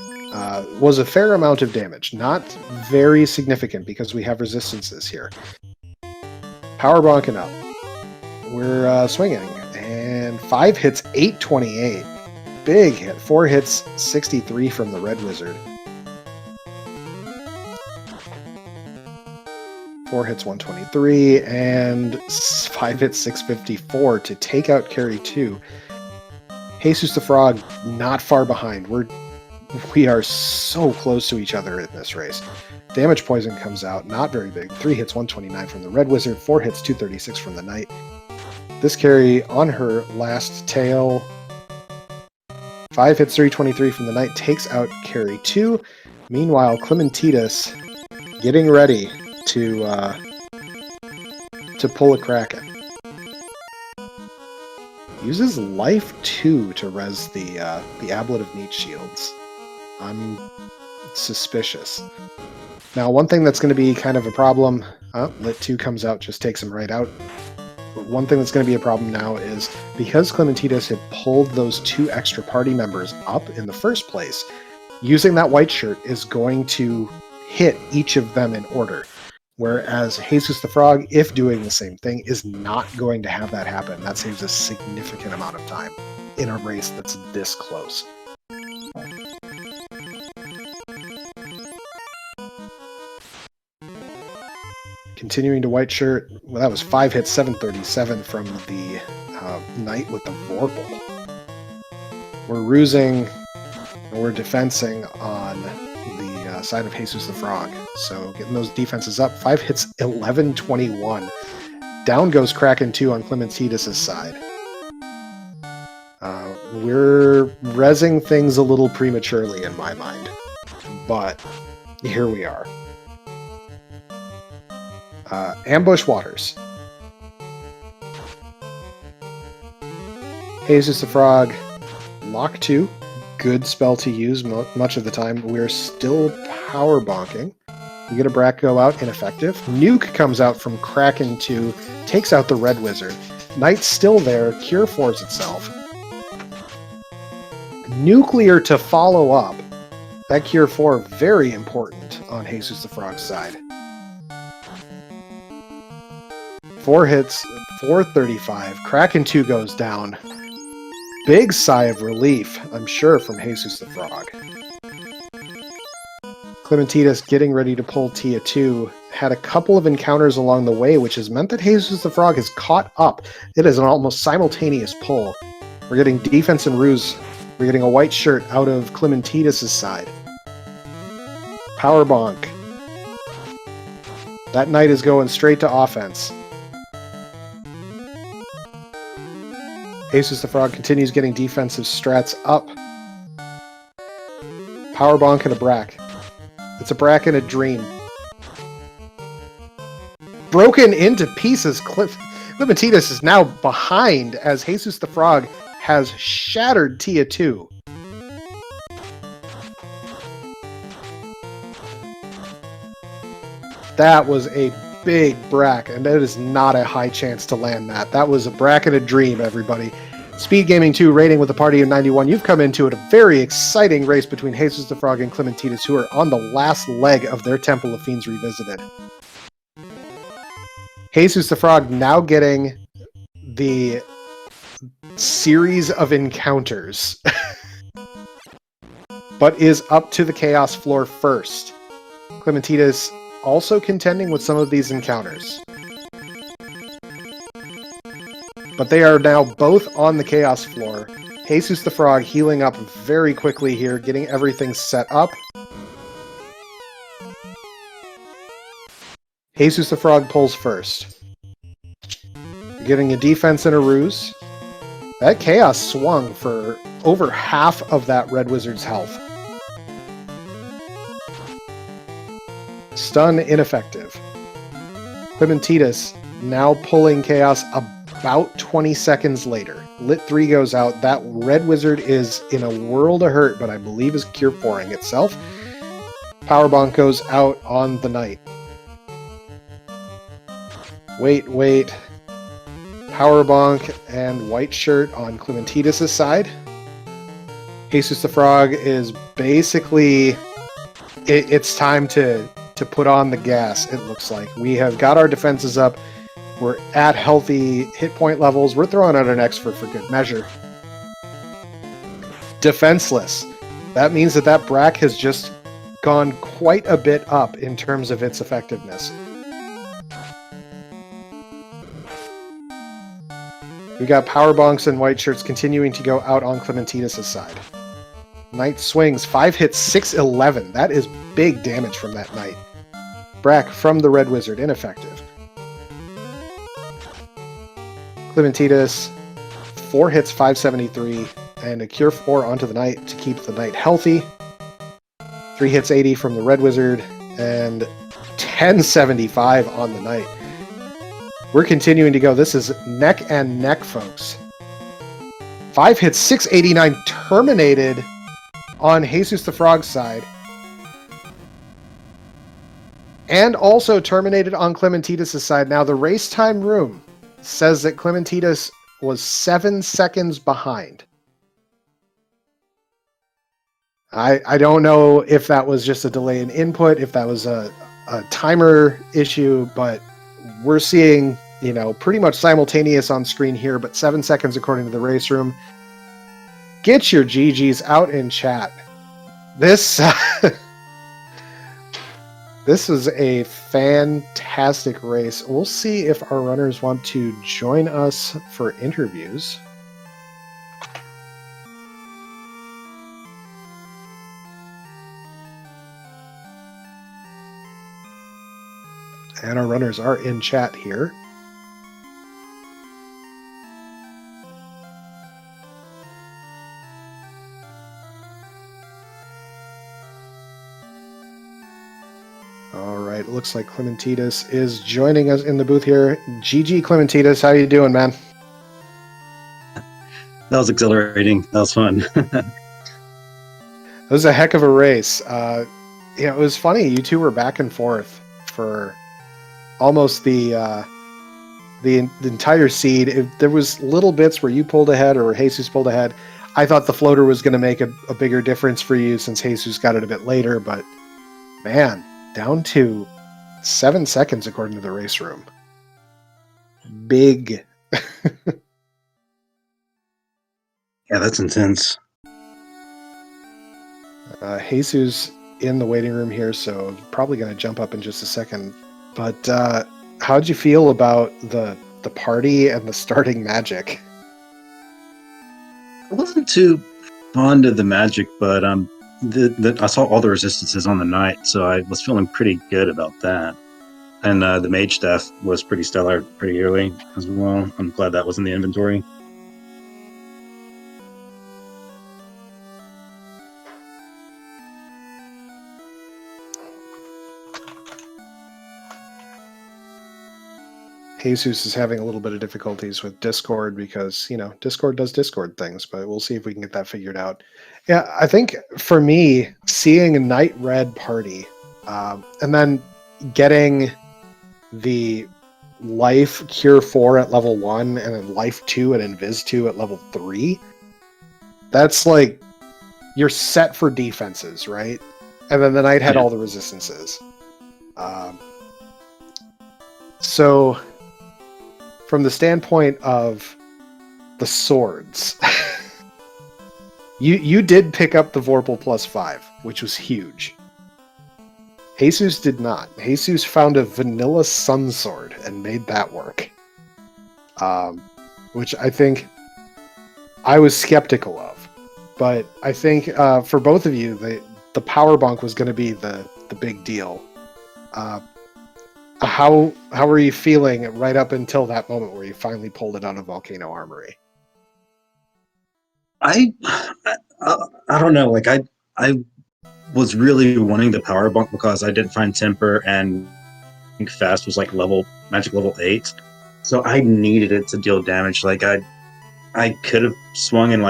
Was a fair amount of damage. Not very significant because we have resistances here. Power bonking up. We're swinging. And 5 hits 828. Big hit. 4 hits 63 from the Red Wizard. 4 hits 123. And 5 hits 654 to take out carry 2. Jesus the Frog not far behind. We are so close to each other in this race. Damage poison comes out, not very big. 3 hits 129 from the Red Wizard, 4 hits 236 from the Knight. This carry on her last tail. 5 hits 323 from the Knight takes out carry 2. Meanwhile, Climinteedus getting ready to pull a Kraken. Uses life 2 to res the Ablet of Neat Shields. I'm suspicious. Now, one thing that's going to be kind of a problem... Lit 2 comes out, just takes him right out. But one thing that's going to be a problem now is, because Climinteedus had pulled those 2 extra party members up in the first place, using that white shirt is going to hit each of them in order. Whereas Jesus the Frog, if doing the same thing, is not going to have that happen. That saves a significant amount of time in a race that's this close. Continuing to white shirt, well, that was 5 hits 737 from the Knight with the Vorpal. We're rusing, and we're defensing on the side of Jesus the Frog. So getting those defenses up. 5 hits 1121. Down goes Kraken 2 on Climinteedus' side. We're rezzing things a little prematurely in my mind. But here we are. Ambush Waters. Jesus the Frog, Lock 2. Good spell to use much of the time. We're still power bonking. We get a Brack go out, ineffective. Nuke comes out from Kraken 2, takes out the Red Wizard. Knight's still there, Cure 4s itself. Nuclear to follow up. That Cure 4 very important on Jesus the Frog's side. 4 hits, 435. Kraken 2 goes down. Big sigh of relief, I'm sure, from Jesus the Frog. Climinteedus getting ready to pull Tia 2 had a couple of encounters along the way, which has meant that Jesus the Frog has caught up. It is an almost simultaneous pull. We're getting defense and ruse. We're getting a white shirt out of Climinteedus' side. Power bonk. That knight is going straight to offense. Jesus the Frog continues getting defensive strats up. Power bonk and a Brack. It's a Brack and a dream. Broken into pieces. Climinteedus is now behind as Jesus the Frog has shattered Tia 2. That was a big Brack, and that is not a high chance to land that. That was a Brack and a dream, everybody. Speed Gaming 2 rating with a party of 91. You've come into it a very exciting race between Jesus the Frog and Climinteedus, who are on the last leg of their Temple of Fiends Revisited. Jesus the Frog now getting the series of encounters, but is up to the Chaos floor first. Climinteedus also contending with some of these encounters. But they are now both on the Chaos floor. Jesus the Frog healing up very quickly here, getting everything set up. Jesus the Frog pulls first. Getting a defense and a ruse. That Chaos swung for over half of that Red Wizard's health. Stun ineffective. Climinteedus now pulling Chaos about 20 seconds later. Lit 3 goes out. That Red Wizard is in a world of hurt, but I believe is Cure 4ing itself. Power bonk goes out on the Knight. Wait. Power bonk and white shirt on Climinteedus' side. Jesus the Frog is basically... It's time to put on the gas, it looks like. We have got our defenses up. We're at healthy hit point levels. We're throwing out an expert for good measure. Defenseless. That means that Brack has just gone quite a bit up in terms of its effectiveness. We got power bonks and white shirts continuing to go out on Climinteedus' side. Knight swings, 5 hits, 611. That is big damage from that Knight. Brack from the Red Wizard, ineffective. Climinteedus, 4 hits, 573, and a Cure 4 onto the Knight to keep the Knight healthy. 3 hits, 80 from the Red Wizard, and 1075 on the Knight. We're continuing to go. This is neck and neck, folks. 5 hits, 689, terminated on Jesus the Frog's side. And also terminated on Climinteedus' side. Now, the race time room says that Climinteedus was 7 seconds behind. I don't know if that was just a delay in input, if that was a timer issue, but we're seeing, pretty much simultaneous on screen here, but 7 seconds according to the race room. Get your GGs out in chat. This this is a fantastic race. We'll see if our runners want to join us for interviews. And our runners are in chat here. All right, looks like Climinteedus is joining us in the booth here. GG Climinteedus, how you doing, man? That was exhilarating. That was fun. It was a heck of a race. It was funny. You two were back and forth for almost the entire seed. There was little bits where you pulled ahead or Jesus pulled ahead. I thought the floater was going to make a bigger difference for you since Jesus got it a bit later, but man, down to 7 seconds according to the race room. Big. Yeah, that's intense. Jesus in the waiting room here, so probably going to jump up in just a second. But how'd you feel about the party and the starting magic? I wasn't too fond of the magic, but I saw all the resistances on the night, so I was feeling pretty good about that. And the mage staff was pretty stellar pretty early as well. I'm glad that was in the inventory. Jesus is having a little bit of difficulties with Discord because, Discord does Discord things, but we'll see if we can get that figured out. Yeah, I think for me, seeing a night red party and then getting the life cure 4 at level 1 and then life 2 and invis 2 at level 3, that's like you're set for defenses, right? And then the knight had all the resistances. So from the standpoint of the swords, you did pick up the Vorpal +5, which was huge. Jesus did not. Jesus found a vanilla sun sword and made that work. Which I think I was skeptical of. But I think for both of you, the power bunk was going to be the big deal. How were you feeling right up until that moment where you finally pulled it out of Volcano Armory? I don't know. Like I was really wanting the power bunk because I didn't find temper and I think fast was like magic level 8, so I needed it to deal damage. Like I could have swung and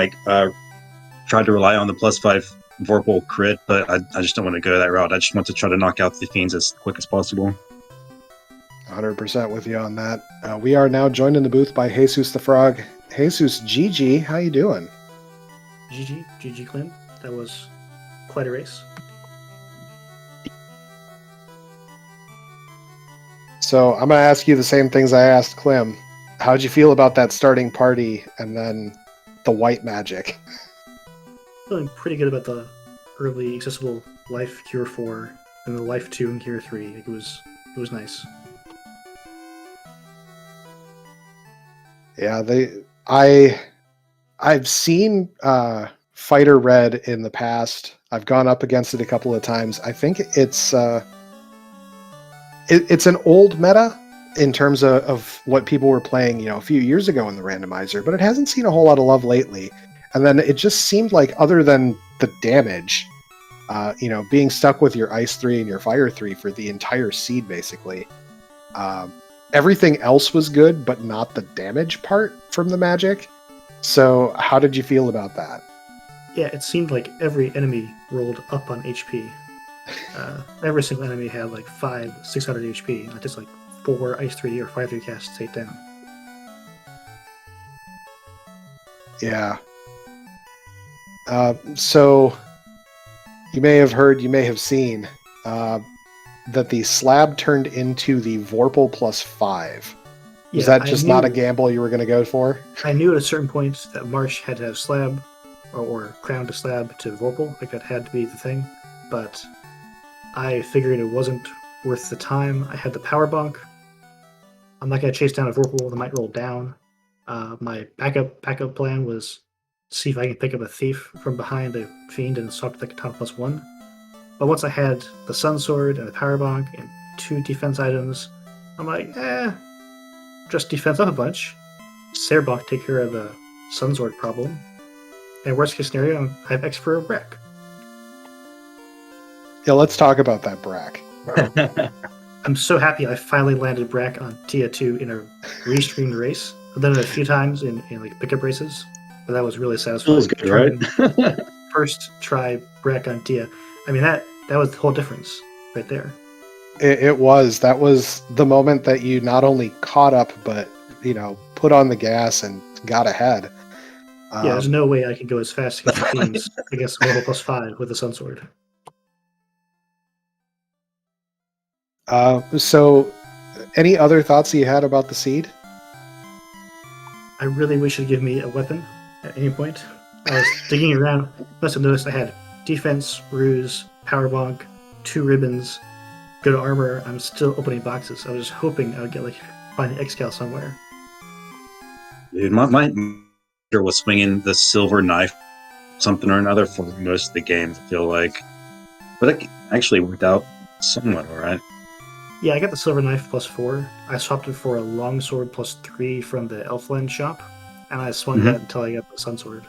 tried to rely on the +5 Vorpal crit, but I just don't want to go that route. I just want to try to knock out the fiends as quick as possible. 100% with you on that. We are now joined in the booth by Jesus the Frog. Jesus, GG, how you doing? GG Clem. That was quite a race. So I'm going to ask you the same things I asked Clem. How'd you feel about that starting party and then the white magic? Feeling pretty good about the early accessible life cure 4 and the life 2 and cure 3. Like, it was nice. Yeah, I've seen Fighter Red in the past. I've gone up against it a couple of times. I think it's an old meta in terms of what people were playing, a few years ago in the randomizer, but it hasn't seen a whole lot of love lately. And then it just seemed like, other than the damage, being stuck with your Ice 3 and your Fire 3 for the entire seed, basically, everything else was good, but not the damage part from the magic. So how did you feel about that? Yeah, it seemed like every enemy rolled up on HP. Every single enemy had like 500-600 HP, not just like 4 Ice 3 or 5 3 casts to take down. Yeah. So you may have heard, you may have seen that the slab turned into the Vorpal +5. Was that just not a gamble you were going to go for? I knew at a certain point that Marsh had to have slab or crown to slab to Vorpal. Like, that had to be the thing. But I figured it wasn't worth the time. I had the power bunk. I'm not going to chase down a Vorpal that might roll down. My backup plan was see if I can pick up a thief from behind a fiend and swap to the Katana +1. But once I had the Sun Sword and the power bunk and 2 defense items, I'm like, just defense up a bunch. Serbach take care of the Sun Sword problem. And worst case scenario, I have X for a Brack. Yeah, let's talk about that Brack. I'm so happy I finally landed Brack on Tia 2 in a restreamed race. I've done it a few times in like pickup races, but that was really satisfying. Feels good, right? First try Brack on Tia. I mean, that was the whole difference right there. It was. That was the moment that you not only caught up, but, put on the gas and got ahead. Yeah, there's no way I can go as fast against the teams against Vorpal +5 with the Sunsword. So, any other thoughts you had about the seed? I really wish it'd give me a weapon at any point. I was digging around. Must have noticed I had defense, ruse, power bonk, 2 ribbons, good armor. I'm still opening boxes. I was just hoping I would get find an Excal somewhere. Dude, my was swinging the silver knife, something or another, for most of the game. I feel like, but it actually worked out somewhat all right. Yeah, I got the silver knife +4. I swapped it for a longsword +3 from the Elfland shop, and I swung that until I got the Sunsword.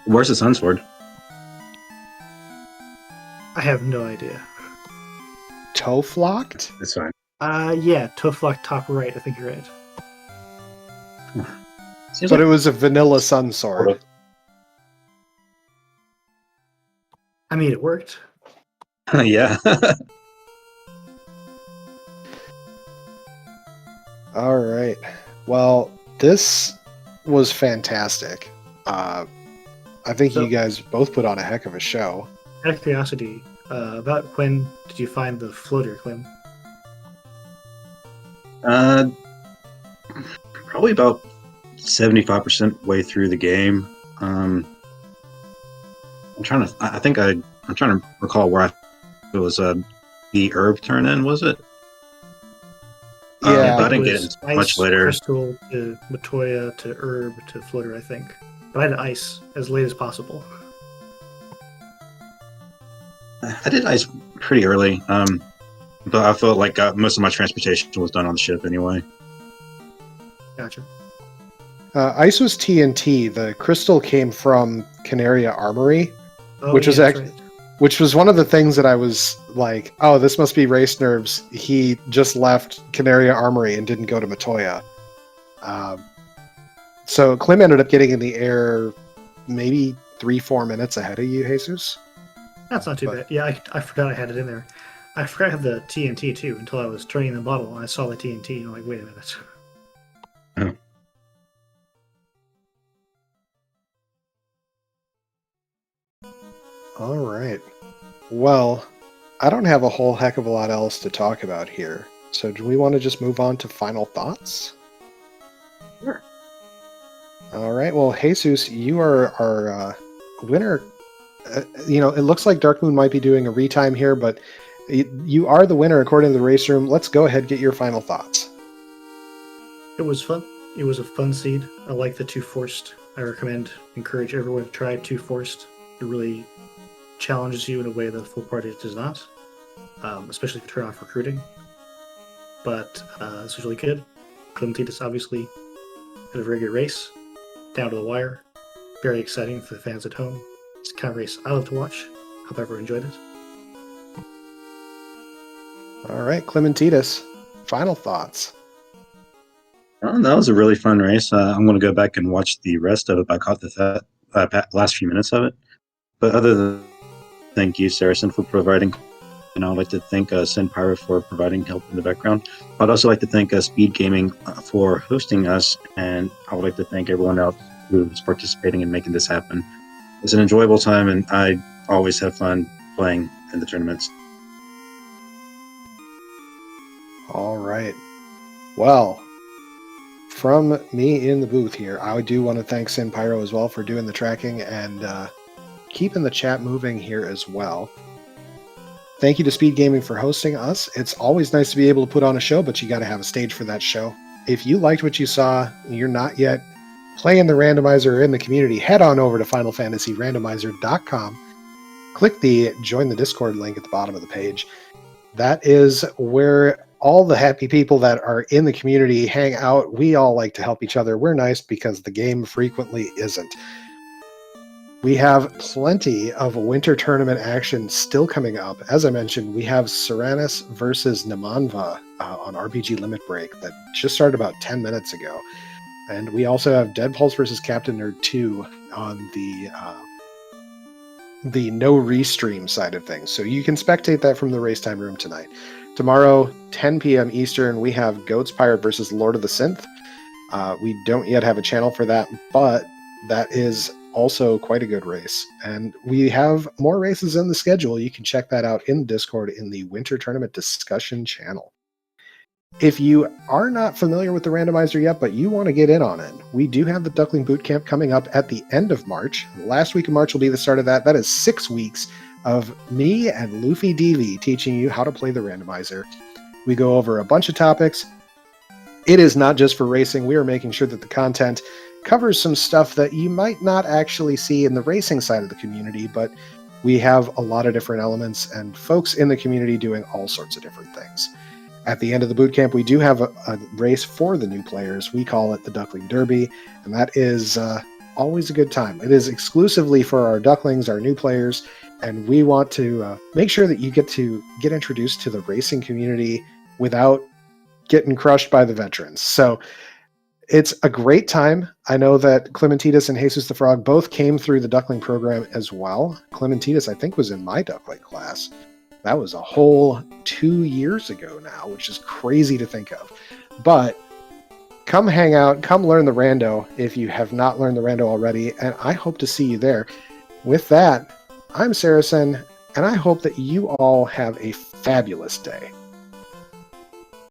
Where's the Sunsword? I have no idea. Toe-flocked? It's fine. Yeah, Toflock top right. I think you're right. But it was a vanilla sun sword. I mean, it worked. Yeah. All right. Well, this was fantastic. I think you guys both put on a heck of a show. Out of curiosity, about when did you find the floater, Clem? Probably about 75% way through the game. I'm trying to recall where it was the herb turn in, was it? Yeah, but I didn't get it ice, much later. Crystal to Matoya to herb to floater, I think. But I had ice as late as possible. I did ice pretty early, but I felt like most of my transportation was done on the ship anyway. Gotcha. Ice was TNT. The crystal came from Canaria Armory, which was right. which was one of the things that I was like, oh, this must be Race Nerves. He just left Canaria Armory and didn't go to Matoya. So Clem ended up getting in the air maybe 3-4 minutes ahead of you, Jesus. That's not too bad. Yeah, I forgot I had it in there. I forgot I had the TNT too until I was turning the bottle and I saw the TNT and I'm like, wait a minute. Oh. All right. Well, I don't have a whole heck of a lot else to talk about here. So do we want to just move on to final thoughts? Sure. All right. Well, Jesus, you are our winner. It looks like Dark Moon might be doing a retime here, but you are the winner according to the race room. Let's go ahead and get your final thoughts. It was fun. It was a fun seed. I like the 2 forced. I encourage everyone to try 2 forced. It really challenges you in a way that full party does not, especially if you turn off recruiting. But this was really good. Climinteedus obviously had a very good race, down to the wire. Very exciting for the fans at home. It's the kind of race I love to watch. Hope everyone enjoyed it. All right, Climinteedus, final thoughts. That was a really fun race. I'm going to go back and watch the rest of it. I caught the last few minutes of it. But other than thank you, Saracen, for providing. And I'd like to thank Sin Pyro for providing help in the background. I'd also like to thank Speed Gaming for hosting us. And I would like to thank everyone else who's participating in making this happen. It's an enjoyable time, and I always have fun playing in the tournaments. All right. Well, from me in the booth here, I do want to thank Sin Pyro as well for doing the tracking and keeping the chat moving here as well. Thank you to Speed Gaming for hosting us. It's always nice to be able to put on a show, but you got to have a stage for that show. If you liked what you saw, you're not yet playing the randomizer or in the community, head on over to FinalFantasyRandomizer.com. Click the Join the Discord link at the bottom of the page. That is where all the happy people that are in the community hang out. We all like to help each other. We're nice because the game frequently isn't. We have plenty of winter tournament action still coming up. As I mentioned, we have Seranus versus Namanva on RPG Limit Break that just started about 10 minutes ago. And we also have Dead Pulse versus Captain Nerd 2 on the no restream side of things. So you can spectate that from the Race Time room tonight. Tomorrow, 10 p.m. Eastern, we have Goats Pirate versus Lord of the Synth. We don't yet have a channel for that, but that is also quite a good race. And we have more races in the schedule. You can check that out in the Discord in the Winter Tournament Discussion channel. If you are not familiar with the randomizer yet, but you want to get in on it, we do have the Duckling Bootcamp coming up at the end of March. The last week of March will be the start of that. That is 6 weeks of me and Luffy DV teaching you how to play the randomizer. We go over a bunch of topics. It is not just for racing. We are making sure that the content covers some stuff that you might not actually see in the racing side of the community, but we have a lot of different elements and folks in the community doing all sorts of different things. At the end of the bootcamp, we do have a race for the new players. We call it the Duckling Derby, and that is always a good time. It is exclusively for our ducklings, our new players, and we want to make sure that you get introduced to the racing community without getting crushed by the veterans. So it's a great time. I know that Climinteedus and Jesus the Frog both came through the Duckling program as well. Climinteedus, I think, was in my Duckling class. That was a whole 2 years ago now, which is crazy to think of. But come hang out, come learn the rando if you have not learned the rando already, and I hope to see you there. With that, I'm Saracen, and I hope that you all have a fabulous day.